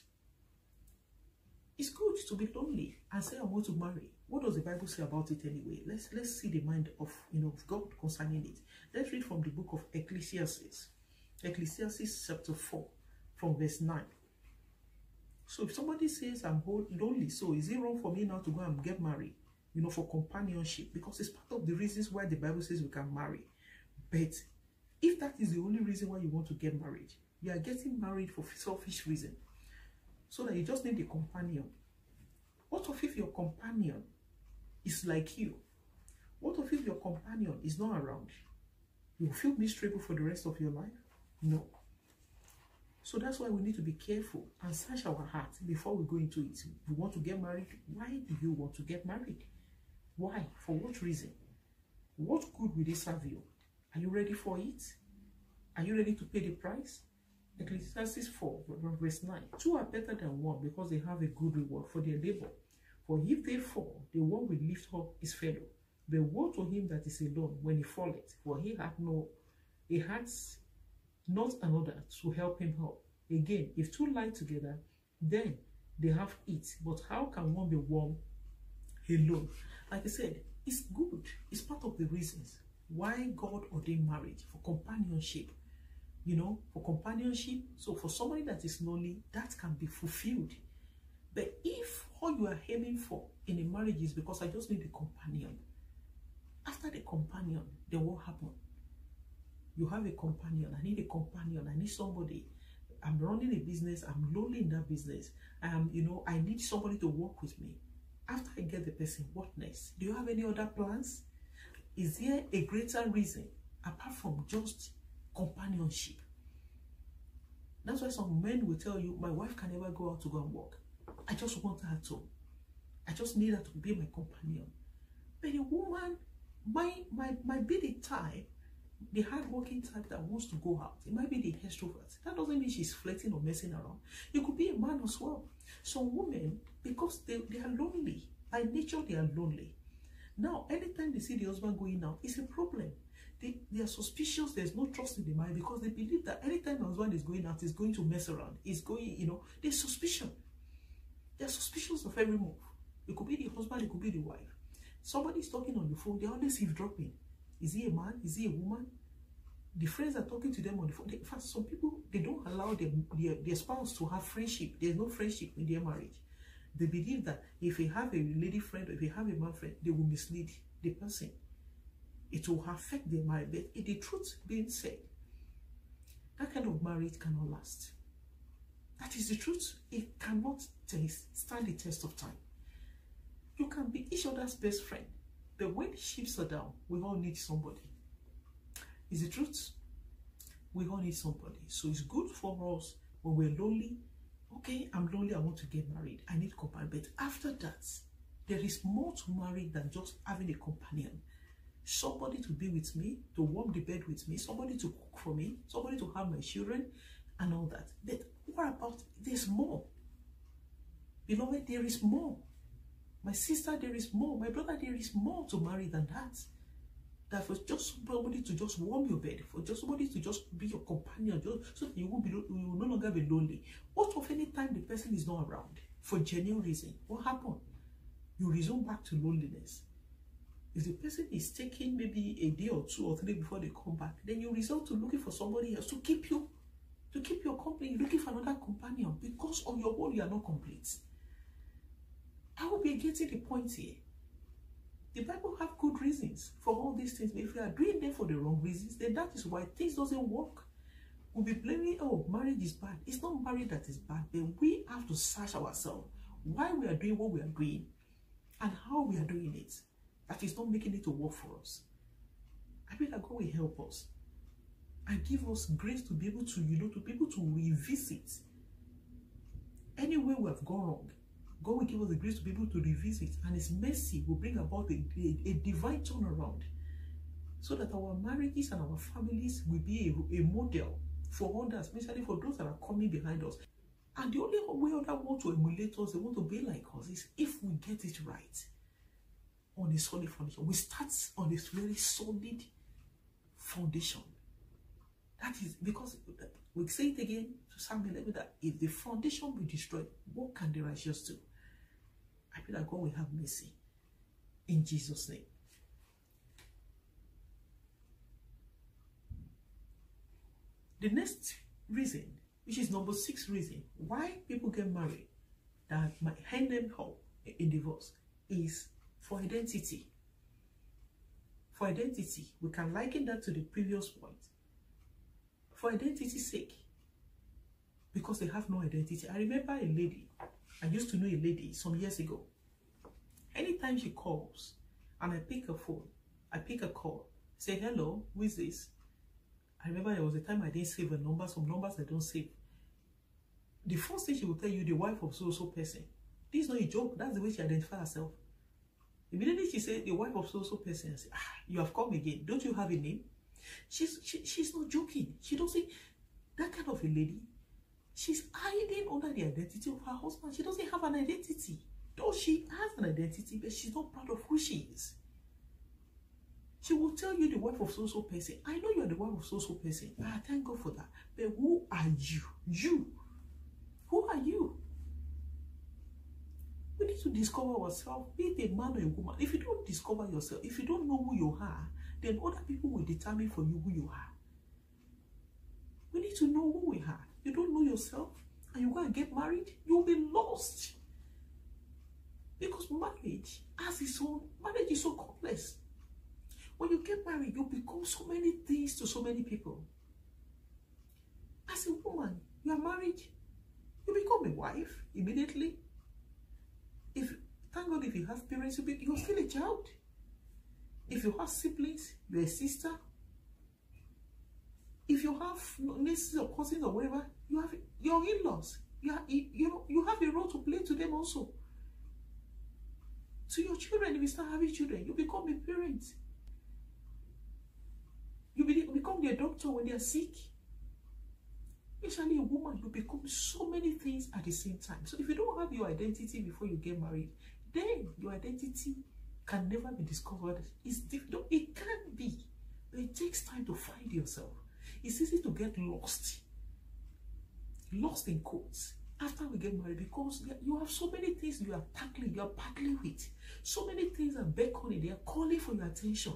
It's good to be lonely and say, I want to marry. What does the Bible say about it anyway? Let's see the mind of God concerning it. Let's read from the book of Ecclesiastes. Ecclesiastes chapter 4, from verse 9. So if somebody says I'm lonely, so is it wrong for me now to go and get married? For companionship, because it's part of the reasons why the Bible says we can marry. But if that is the only reason why you want to get married, you are getting married for selfish reason, so that you just need a companion. What if your companion is like you? What if your companion is not around? You will feel miserable for the rest of your life? No. So that's why we need to be careful and search our heart before we go into it. We want to get married. Why do you want to get married? Why? For what reason? What good will it serve you? Are you ready for it? Are you ready to pay the price? Ecclesiastes 4, verse 9. Two are better than one because they have a good reward for their labor. For if they fall, the one will lift up his fellow. But woe to him that is alone when he falleth, for he has not another to help him up. Again, if two lie together, then they have it. But how can one be warm alone? Like I said, it's good. It's part of the reasons why God ordained marriage, for companionship. You know, for companionship. So for somebody that is lonely, that can be fulfilled. But if all you are aiming for in a marriage is because I just need a companion, after the companion, then what happens? You have a companion. I need a companion. I need somebody. I'm running a business. I'm lonely in that business. I need somebody to work with me. After I get the person, what next? Do you have any other plans? Is there a greater reason apart from just companionship? That's why some men will tell you, my wife can never go out to go and work. I just want her at home. I just need her to be my companion. But a woman might be the type, the hardworking type that wants to go out. It might be the extrovert. That doesn't mean she's flirting or messing around. It could be a man as well. Some women, because they are lonely. By nature, they are lonely. Now, anytime they see the husband going out, it's a problem. They are suspicious. There's no trust in the mind because they believe that anytime the husband is going out, he's going to mess around. He's going, there's suspicion. They're suspicious of every move. It could be the husband, it could be the wife. Somebody's talking on the phone, they're always eavesdropping. Is he a man? Is he a woman? The friends are talking to them on the phone. In fact, some people, they don't allow their spouse to have friendship. There's no friendship in their marriage. They believe that if they have a lady friend or if they have a man friend, they will mislead the person. It will affect their marriage. But if the truth being said, that kind of marriage cannot last. That is the truth. It cannot stand the test of time. You can be each other's best friend, but when the ships are down, we all need somebody. Is the truth? We all need somebody. So it's good for us when we're lonely. Okay, I'm lonely, I want to get married. I need company. But after that, there is more to marriage than just having a companion. Somebody to be with me, to warm the bed with me, somebody to cook for me, somebody to have my children, and all that. But what about, there's more. Beloved, there is more. My sister, there is more. My brother, there is more to marry than that. That for just somebody to just warm your bed, for just somebody to just be your companion, so that you will no longer be lonely. What of any time the person is not around for genuine reason? What happened? You resume back to loneliness. If the person is taking maybe a day or 2 or 3 before they come back, then you resort to looking for somebody else to keep your company. You're looking for another companion because on your own you are not complete. I hope you're getting the point here. The Bible have good reasons for all these things. But if you are doing them for the wrong reasons, then that is why things doesn't work. We'll be blaming, oh, marriage is bad. It's not marriage that is bad, but we have to search ourselves why we are doing what we are doing and how we are doing it. That is not making it to work for us. I pray that God will help us and give us grace to be able to, to be able to revisit anywhere we have gone wrong. God will give us the grace to be able to revisit, and His mercy will bring about a divine turnaround so that our marriages and our families will be a model for others, especially for those that are coming behind us. And the only way others want to emulate us, they want to be like us, is if we get it right on a solid foundation. We start on this very solid foundation. That is because we say it again to Psalm 11 that if the foundation be destroyed, what can the righteous do? I pray that God will have mercy in Jesus' name. The next reason, which is number 6 reason why people get married that might hand them up in divorce, is for identity. For identity, we can liken that to the previous point. For identity's sake, because they have no identity. I remember a lady, I used to know a lady some years ago. Anytime she calls and I pick her phone, I pick a call, say, hello, who is this? I remember there was a time I didn't save a number, some numbers I don't save. the first thing she will tell you, the wife of so person. This is not a joke. That's the way she identifies herself. Immediately she said, the wife of so person. Say, you have come again. Don't you have a name? She's not joking. She don't say that kind of a lady. She's hiding under the identity of her husband. She doesn't have an identity. Though she has an identity, but she's not proud of who she is. She will tell you, the wife of so person. I know you are the wife of so person. Thank God for that. But who are you? You. Who are you? We need to discover ourselves, be it a man or a woman. If you don't discover yourself, if you don't know who you are, then other people will determine for you who you are. We need to know who we are. You don't know yourself, and you go and get married, you'll be lost. Because marriage has its own, marriage is so complex. When you get married, you become so many things to so many people. As a woman, you are married, you become a wife immediately. Thank God, if you have parents, you're still a child. If you have siblings, you're a sister. If you have nieces or cousins or whatever, you have your in-laws. You have a role to play to them also. To your children, if you start having children, you become a parent. You become their doctor when they are sick. Especially a woman, you become so many things at the same time. So if you don't have your identity before you get married, then your identity can never be discovered. It can be, but it takes time to find yourself. It's easy to get lost in quotes after we get married, because you have so many things you are battling with. So many things are beckoning, they are calling for your attention.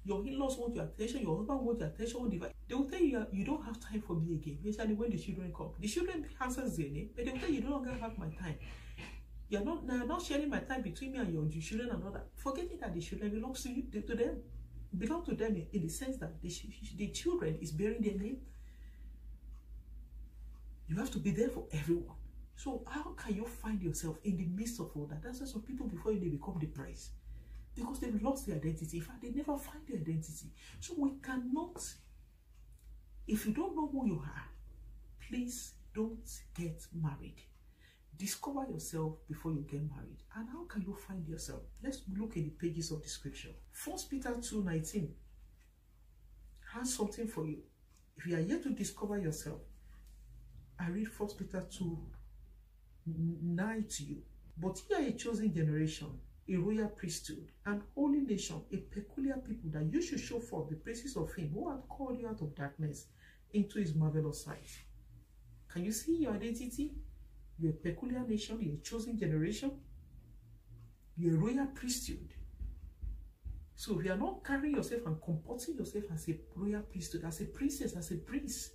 Your in-laws want your attention, your husband wants your attention. They will tell you, you don't have time for me again, especially when the children come. The children answers their name, but they will tell you, you no longer have my time. You're not sharing my time between me and your children and all that. Forgetting that the children belongs to you, to them. Belong to them in the sense that the children is bearing their name. You have to be there for everyone. So how can you find yourself in the midst of all that? That's why some people, before they become depressed, because they've lost their identity. In fact, they never find their identity. So we cannot, if you don't know who you are, please don't get married. Discover yourself before you get married. And how can you find yourself? Let's look at the pages of the scripture. 1 Peter 2:19 has something for you. If you are yet to discover yourself, I read 1 Peter 2:9 to you. But ye are a chosen generation, a royal priesthood, and holy nation, a peculiar people, that you should show forth the praises of him who hath called you out of darkness into his marvelous light. Can you see your identity? You're a peculiar nation, you're a chosen generation, you're a royal priesthood. So if you are not carrying yourself and comporting yourself as a royal priesthood, as a princess, as a prince,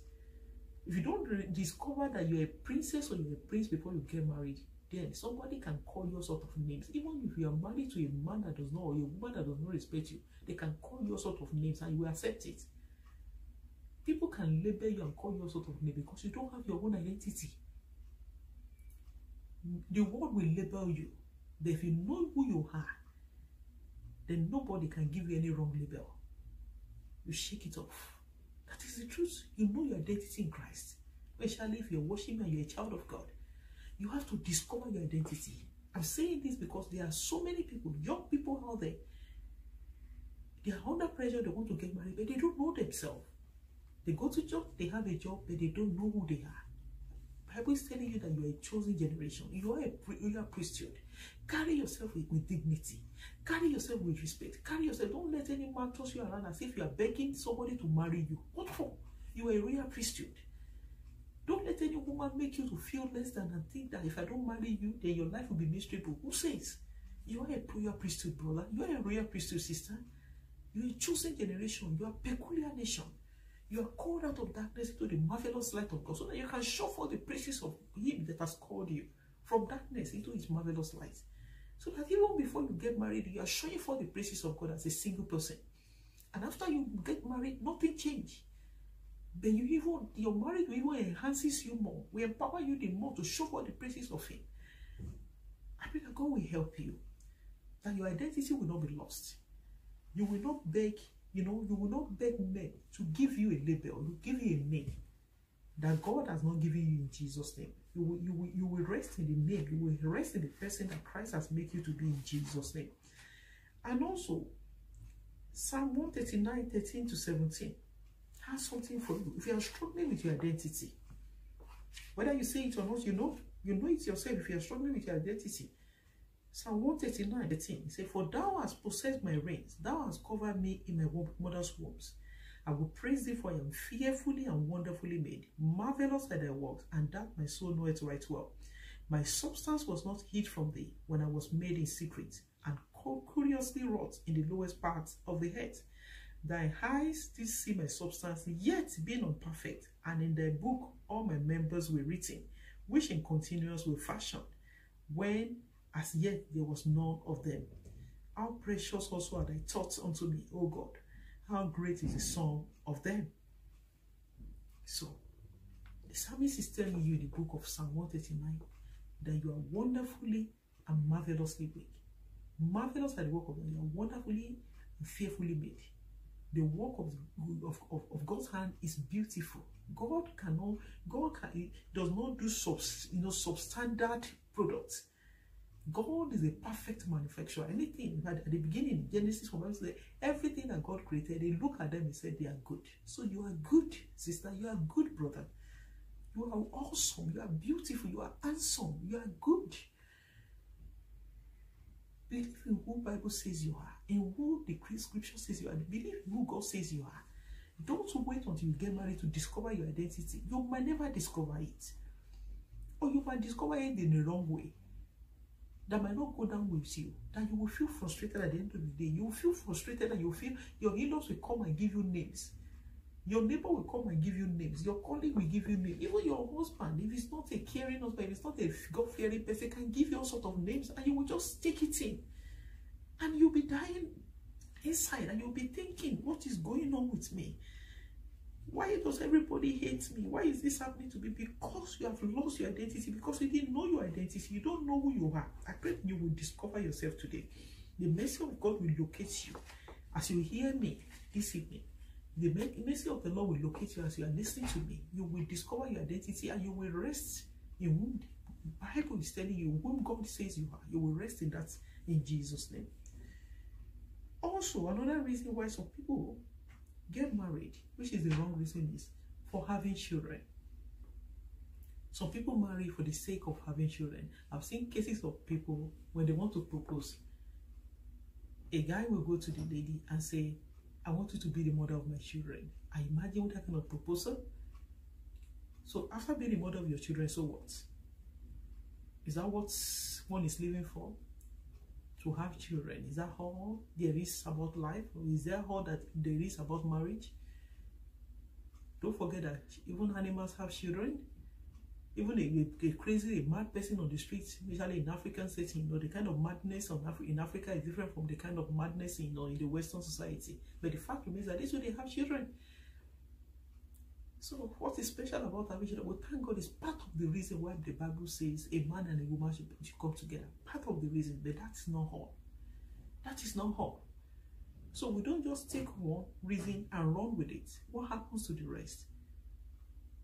if you don't discover that you're a princess or you're a prince before you get married, then somebody can call you all sorts of names. Even if you are married to a man that does not, or a woman that does not respect you, they can call you all sorts of names and you will accept it. People can label you and call you all sorts of names because you don't have your own identity. The world will label you, but if you know who you are, then nobody can give you any wrong label. You shake it off. That is the truth. You know your identity in Christ. Especially if you're worshiping and you're a child of God. You have to discover your identity. I'm saying this because there are so many people, young people out there, they are under pressure, they want to get married, but they don't know themselves. They go to job, they have a job, but they don't know who they are. The Bible is telling you that you are a chosen generation. You are a priesthood. Carry yourself with dignity. Carry yourself with respect. Carry yourself. Don't let any man toss you around as if you are begging somebody to marry you. What for? You are a royal priesthood. Don't let any woman make you to feel less than and think that if I don't marry you, then your life will be miserable. Who says? You are a royal priesthood, brother. You are a royal priesthood, sister. You are a chosen generation. You are a peculiar nation. You are called out of darkness into the marvelous light of God, so that you can show forth the praises of him that has called you from darkness into his marvelous light. So that even before you get married, you are showing forth the praises of God as a single person. And after you get married, nothing changes. But your marriage will even enhances you more. We empower you the more to show forth the praises of him. I pray that God will help you. That your identity will not be lost. You will not beg, you will not beg men to give you a label, to give you a name. that God has not given you in Jesus' name. You will rest in the name. You will rest in the person that Christ has made you to be in Jesus' name. And also, Psalm 139, 13 to 17 has something for you. If you are struggling with your identity, whether you say it or not, you know it yourself. If you are struggling with your identity, Psalm 139, 13, it says, "For thou hast possessed my reins, thou hast covered me in my mother's wombs. I will praise thee, for I am fearfully and wonderfully made. Marvelous are thy works, and that my soul knoweth right well. My substance was not hid from thee when I was made in secret, and curiously wrought in the lowest parts of the earth. Thy eyes did see my substance, yet being unperfect, and in thy book all my members were written, which in continuance were fashioned, when as yet there was none of them. How precious also are thy thoughts unto me, O God! How great is the sum of them." So, the psalmist is telling you in the book of Psalm 139 that you are wonderfully and marvelously made. Marvelous are the work of God. You are wonderfully and fearfully made. The work of God's hand is beautiful. God does not do substandard products. God is a perfect manufacturer. Anything at the beginning, Genesis 1 says everything that God created, they look at them and said they are good. So you are good, sister. You are good, brother. You are awesome. You are beautiful. You are handsome. You are good. Believe in who Bible says you are, in who the scripture says you are. Believe in who God says you are. Don't wait until you get married to discover your identity. You might never discover it. Or you might discover it in the wrong way. That might not go down with you. That you will feel frustrated at the end of the day. You will feel frustrated and you will feel your in-laws will come and give you names. Your neighbor will come and give you names. Your colleague will give you names. Even your husband, if he's not a caring husband, if he's not a God-fearing person, can give you all sorts of names and you will just take it in. And you'll be dying inside and you'll be thinking, what is going on with me? Why does everybody hate me? Why is this happening to me? Because you have lost your identity, because you didn't know your identity. You don't know who you are. I pray you will discover yourself today. The mercy of God will locate you. As you hear me this evening, the mercy of the Lord will locate you as you are listening to me. You will discover your identity and you will rest in whom the Bible is telling you, whom God says you are. You will rest in that in Jesus' name. Also, another reason why some people get married, which is the wrong reason, is for having children. Some people marry for the sake of having children. I've seen cases of people when they want to propose, a guy will go to the lady and say, I want you to be the mother of my children. I imagine that kind of proposal. So after being the mother of your children, so what? Is that what one is living for? To have children? Is that all there is about life? Or is that all that there is about marriage? Don't forget that even animals have children. Even a crazy, a mad person on the streets, especially in African setting, the kind of madness in Africa is different from the kind of madness in the Western society. But the fact remains that this way they have children. So what is special about having children? Well, thank God, is part of the reason why the Bible says a man and a woman should come together. Part of the reason, but that's not all. That is not all. So we don't just take one reason and run with it. What happens to the rest?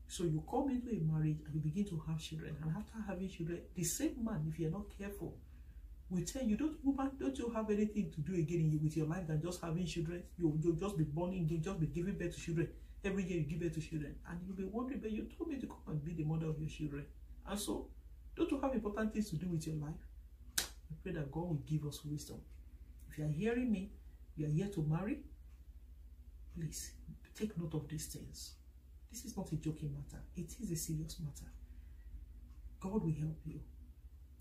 So you come into a marriage and you begin to have children, and after having children, the same man, if you're not careful, will tell you, don't you have anything to do again with your life than just having children? You'll just be born again, just be giving birth to children. Every year you give birth to children, and you'll be wondering, but you told me to come and be the mother of your children. And so, don't you have important things to do with your life? I pray that God will give us wisdom. If you are hearing me, you are here to marry, please take note of these things. This is not a joking matter. It is a serious matter. God will help you.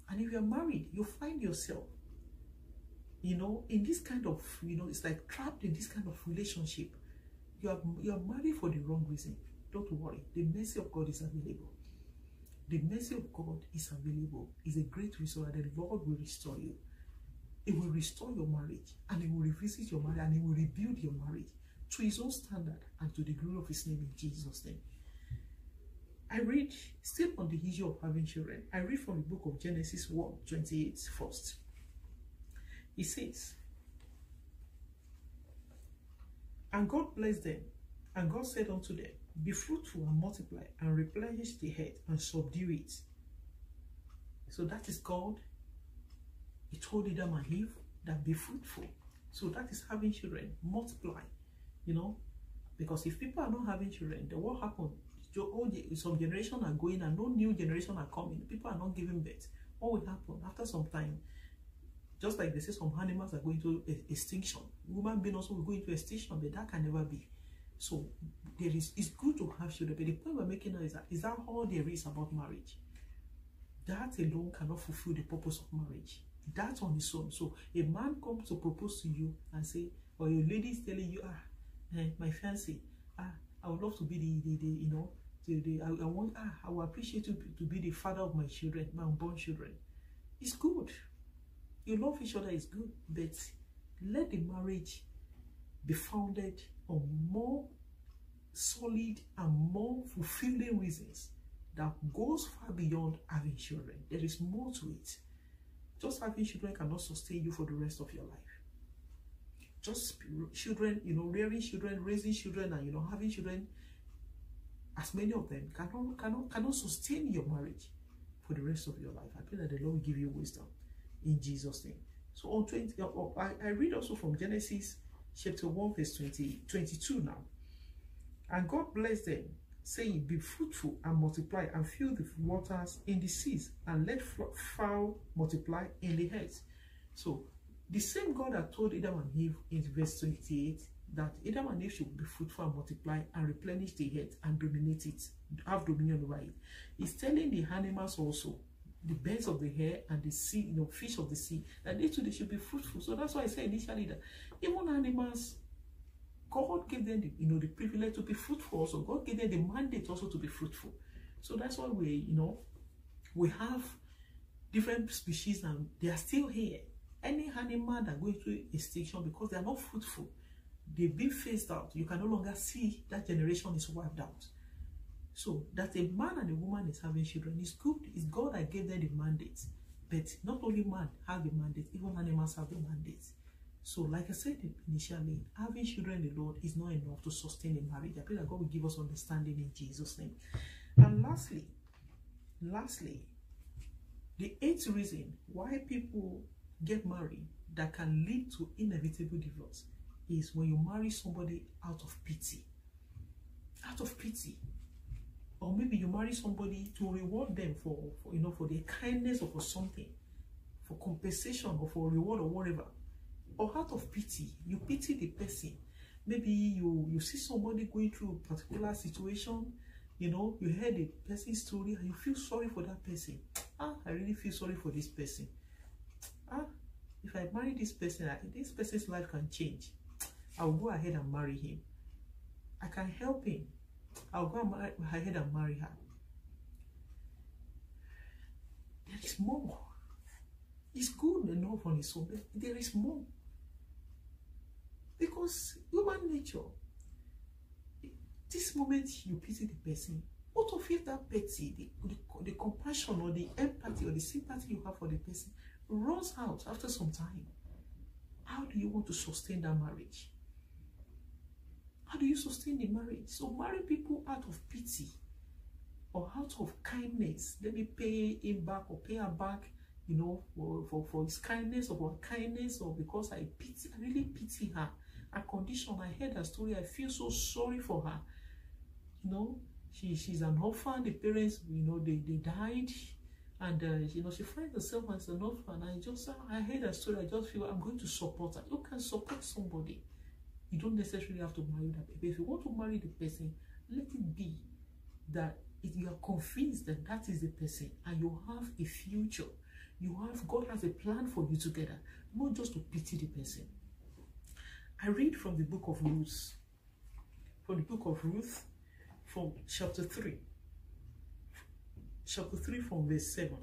And if you are married, you find yourself, in this kind of, it's like trapped in this kind of relationship. You are married for the wrong reason. Don't worry. The mercy of God is available. The mercy of God is available. It's a great restorer. The Lord will restore you. It will restore your marriage, and He will revisit your marriage, and He will rebuild your marriage to His own standard and to the glory of His name in Jesus' name. I read, still on the issue of having children, I read from the book of Genesis 1:28 first. It says, and God blessed them, and God said unto them, Be fruitful and multiply and replenish the earth and subdue it. So that is called, he told Adam and Eve that be fruitful. So that is having children, multiply, you know. Because if people are not having children, then what happens? Some generation are going and no new generation are coming. People are not giving birth. What will happen after some time? Just like they say some animals are going to extinction. Human beings also will go into extinction, but that can never be. So it's good to have children, but the point we're making now is that all there is about marriage? That alone cannot fulfill the purpose of marriage. That on its own. So a man comes to propose to you and say, or your lady is telling you, my fiancé, I would love to be I will appreciate you to be the father of my children, my unborn children. It's good. You love each other is good, but let the marriage be founded on more solid and more fulfilling reasons that goes far beyond having children. There is more to it. Just having children cannot sustain you for the rest of your life. Just children, rearing children, raising children, and having children, as many of them cannot sustain your marriage for the rest of your life. I pray that the Lord will give you wisdom in Jesus' name. So on I read also from Genesis chapter 1 verse 22 now. And God blessed them, saying, be fruitful and multiply and fill the waters in the seas, and let fowl multiply in the earth. So the same God that told Adam and Eve in verse 28 that Adam and Eve should be fruitful and multiply and replenish the earth and dominate it, have dominion over it, is telling the animals also, the birds of the air and the sea, fish of the sea, that they too, they should be fruitful. So that's why I said initially that even animals, God gave them the privilege to be fruitful also. God gave them the mandate also to be fruitful. So that's why we have different species and they are still here. Any animal that goes through extinction because they are not fruitful, they've been phased out. You can no longer see that generation is wiped out. So that a man and a woman is having children is good. It's God that gave them the mandate. But not only man have the mandate, even animals have the mandate. So like I said initially, having children alone is not enough to sustain a marriage. I pray that God will give us understanding in Jesus' name. And lastly, the eighth reason why people get married that can lead to inevitable divorce is when you marry somebody out of pity. Out of pity. Or maybe you marry somebody to reward them for their kindness or for something, for compensation or for reward or whatever. Or out of pity, you pity the person. Maybe you see somebody going through a particular situation, you heard the person's story and you feel sorry for that person. I really feel sorry for this person. If I marry this person, this person's life can change. I'll go ahead and marry him. I can help him. I'll go ahead and marry her. There is more. It's good enough on its own, but there is more. Because human nature, this moment you pity the person, out of it that pity, the compassion or the empathy or the sympathy you have for the person runs out after some time. How do you want to sustain that marriage? How do you sustain the marriage? So marry people out of pity or out of kindness. Let me pay him back or pay her back, for his kindness or for her kindness, or because I really pity her. Her condition, I heard her story, I feel so sorry for her. She's an orphan, the parents, they died, and she finds herself as an orphan. I heard her story, I just feel I'm going to support her. You can support somebody. You don't necessarily have to marry that person. If you want to marry the person, let it be that if you are convinced that that is the person and you have a future, God has a plan for you together, not just to pity the person. I read from the book of Ruth, from chapter 3 from verse 7.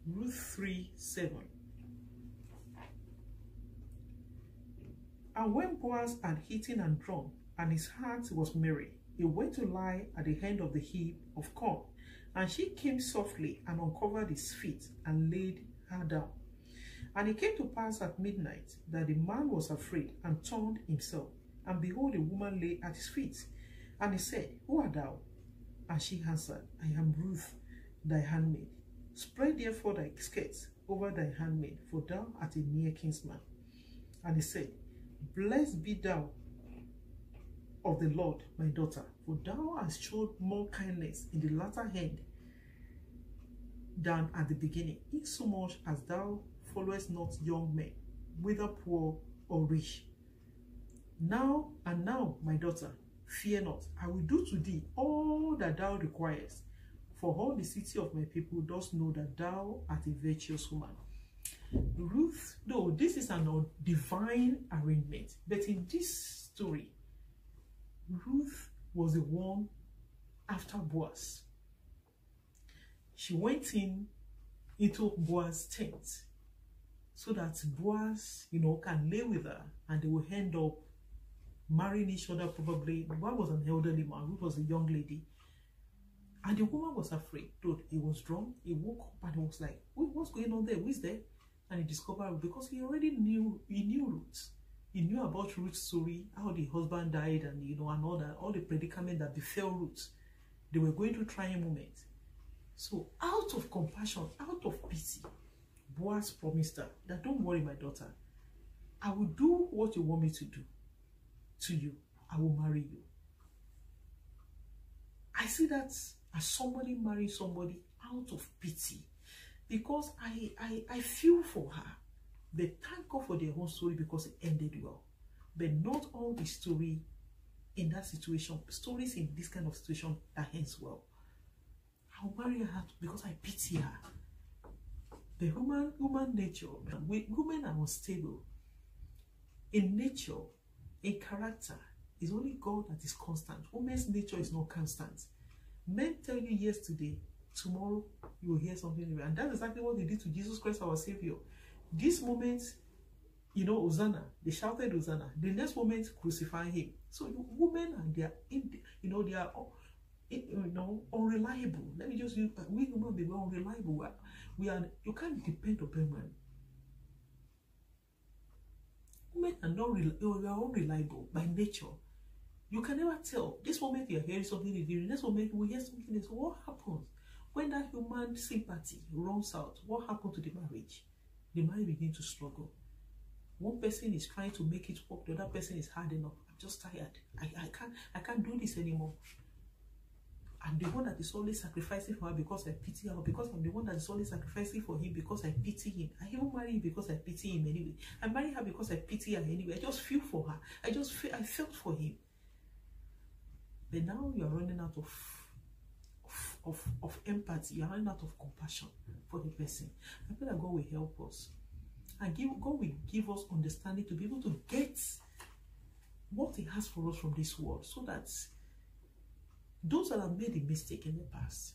Ruth 3:7. And when Boaz had eaten and drunk, and his heart was merry, he went to lie at the end of the heap of corn. And she came softly and uncovered his feet and laid her down. And it came to pass at midnight that the man was afraid and turned himself. And behold, a woman lay at his feet. And he said, who art thou? And she answered, I am Ruth, thy handmaid. Spread therefore thy skirts over thy handmaid, for thou art a near kinsman. And he said, blessed be thou of the Lord, my daughter, for thou hast showed more kindness in the latter end than at the beginning, insomuch as thou followest not young men, whether poor or rich. Now, my daughter, fear not. I will do to thee all that thou requirest. For all the city of my people does know that thou art a virtuous woman. Ruth, though this is an divine arrangement, but in this story, Ruth was the one after Boaz. She went into Boaz's tent so that Boaz, can lay with her, and they will end up marrying each other probably. Boaz was an elderly man, Ruth was a young lady. And the woman was afraid. Dude, he was drunk. He woke up and he was like, what's going on there? Who is there? And he discovered, because he already knew, Ruth. He knew about Ruth's story, how the husband died, and and all the predicament that befell Ruth. They were going through trying moments. So out of compassion, out of pity, Boaz promised her that, don't worry, my daughter. I will do what you want me to do to you. I will marry you. I see that as somebody marrying somebody out of pity, because I feel for her. They thank God for their own story because it ended well. But not all the story in that situation, stories in this kind of situation that ends well. I'll marry her because I pity her. The human nature, women are unstable. In nature, in character, it's only God that is constant. Women's nature is not constant. Men tell you yesterday, tomorrow you will hear something different. And that's exactly what they did to Jesus Christ, our Savior. This moment, Hosanna, they shouted Hosanna. The next moment, crucify him. So women, they are unreliable. Let me just use, we women, they were unreliable. You can't depend on women. Women are not unreliable by nature. You can never tell. This moment you are hearing something, the next moment you will hear something else. What happens when that human sympathy runs out? What happens to the marriage? The marriage begins to struggle. One person is trying to make it work, the other person is hard enough. I'm just tired. I can't do this anymore. I'm the one that is always sacrificing for her because I pity her, because I'm the one that is always sacrificing for him because I pity him. I even marry him because I pity him anyway. I marry her because I pity her anyway. I just feel for her. I felt for him. But now you're running out of empathy. You're running out of compassion for the person. I pray that God will help us. And God will give us understanding to be able to get what He has for us from this world, so that those that have made a mistake in the past,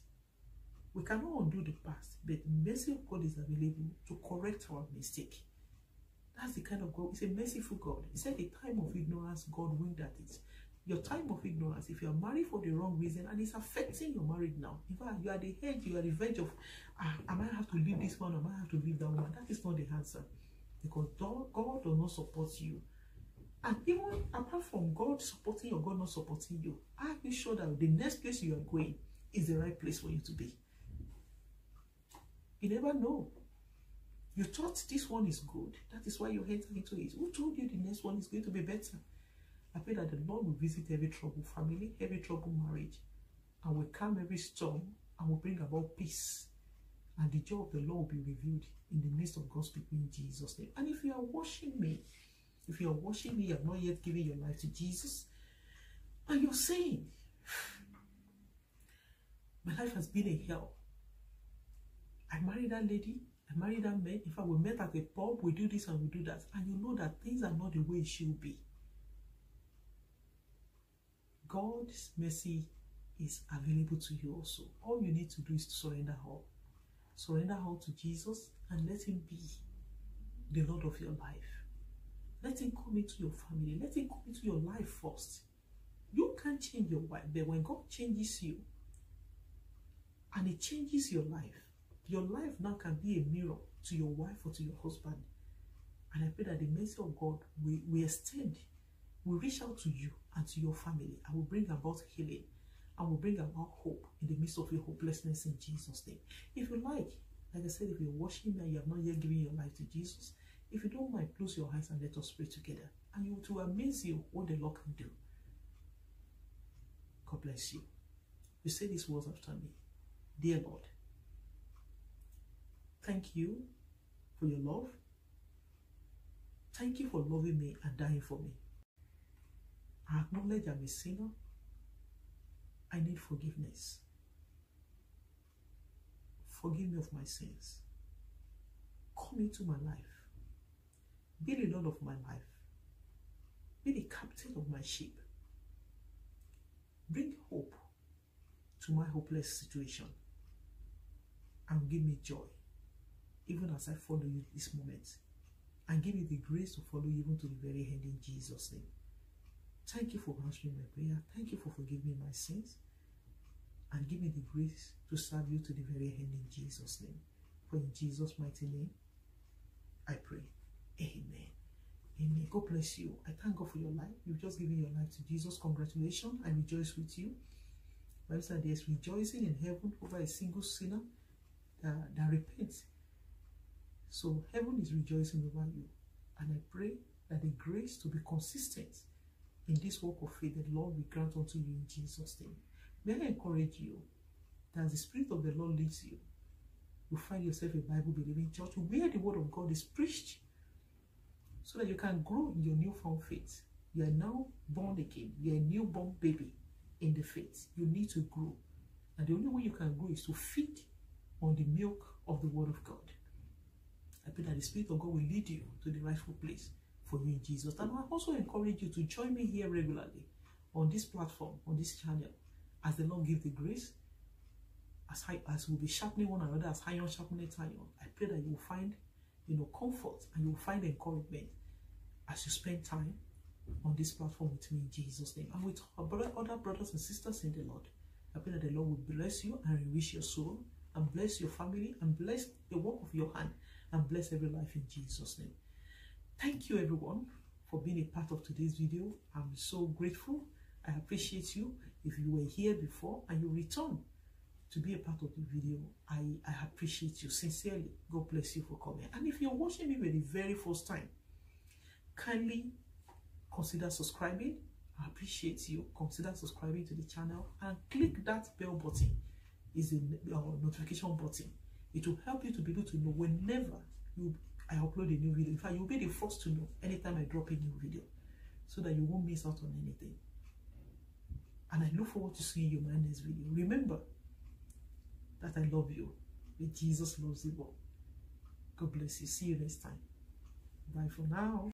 we cannot undo the past, but the mercy of God is available to correct our mistake. That's the kind of God. It's a merciful God. He said, the time of ignorance, God winked at it. Your time of ignorance, if you are married for the wrong reason and it's affecting your marriage now, in fact, you are the head, you are the verge of, I might have to leave this one, I might have to leave that one. That is not the answer, because God does not support you. And even apart from God supporting you or God not supporting you, are you sure that the next place you are going is the right place for you to be? You never know. You thought this one is good. That is why you enter into it. Who told you the next one is going to be better? I pray that the Lord will visit every troubled family, every troubled marriage, and will calm every storm, and will bring about peace. And the joy of the Lord will be revealed in the midst of God's people in Jesus' name. And if you are watching me, you have not yet given your life to Jesus, and you're saying, my life has been a hell. I married that lady, I married that man. In fact, we met at a pub, we do this and we do that. And you know that things are not the way it should be. God's mercy is available to you also. All you need to do is to surrender all. Surrender all to Jesus and let Him be the Lord of your life. Let Him come into your family. Let Him come into your life first. You can't change your wife, but when God changes you and He changes your life now can be a mirror to your wife or to your husband. And I pray that the mercy of God will extend will reach out to you and to your family. I will bring about healing. I will bring about hope in the midst of your hopelessness in Jesus' name. If you like I said, if you're watching me and you have not yet given your life to Jesus, if you don't mind, close your eyes and let us pray together. And it will amaze you what the Lord can do. God bless you. You say these words after me. Dear Lord, thank you for your love. Thank you for loving me and dying for me. I acknowledge I'm a sinner. I need forgiveness. Forgive me of my sins. Come into my life. Be the Lord of my life. Be the captain of my ship. Bring hope to my hopeless situation. And give me joy, even as I follow you this moment. And give me the grace to follow you even to the very end in Jesus' name. Thank you for answering my prayer. Thank you for forgiving me my sins. And give me the grace to serve you to the very end in Jesus' name. For in Jesus' mighty name, I pray. Amen. Amen. God bless you. I thank God for your life. You've just given your life to Jesus. Congratulations. I rejoice with you. Bible said there's rejoicing in heaven over a single sinner that repents. So heaven is rejoicing over you. And I pray that the grace to be consistent in this walk of faith, the Lord will grant unto you in Jesus' name. May I encourage you that as the Spirit of the Lord leads you, you find yourself a Bible-believing church where the word of God is preached so that you can grow in your newfound faith. You are now born again. You are a newborn baby in the faith. You need to grow. And the only way you can grow is to feed on the milk of the word of God. I pray that the Spirit of God will lead you to the rightful place for you in Jesus. And I also encourage you to join me here regularly on this platform, on this channel, as the Lord gives the grace, as we'll be sharpening one another, as iron sharpeneth iron. I pray that you will find, comfort, and you will find encouragement as you spend time on this platform with me in Jesus' name, and with our other brothers and sisters in the Lord. I pray that the Lord will bless you and enrich your soul, and bless your family, and bless the work of your hand, and bless every life in Jesus' name. Thank you, everyone, for being a part of today's video. I'm so grateful. I appreciate you. If you were here before and you return to be a part of the video, I appreciate you sincerely. God bless you for coming. And if you're watching me for the very first time, kindly consider subscribing. I appreciate you. Consider subscribing to the channel and click that bell button. Is the notification button. It will help you to be able to know whenever I upload a new video. In fact, you'll be the first to know anytime I drop a new video, so that you won't miss out on anything. And I look forward to seeing you in my next video. Remember that I love you, that Jesus loves you all. God bless you. See you next time. Bye for now.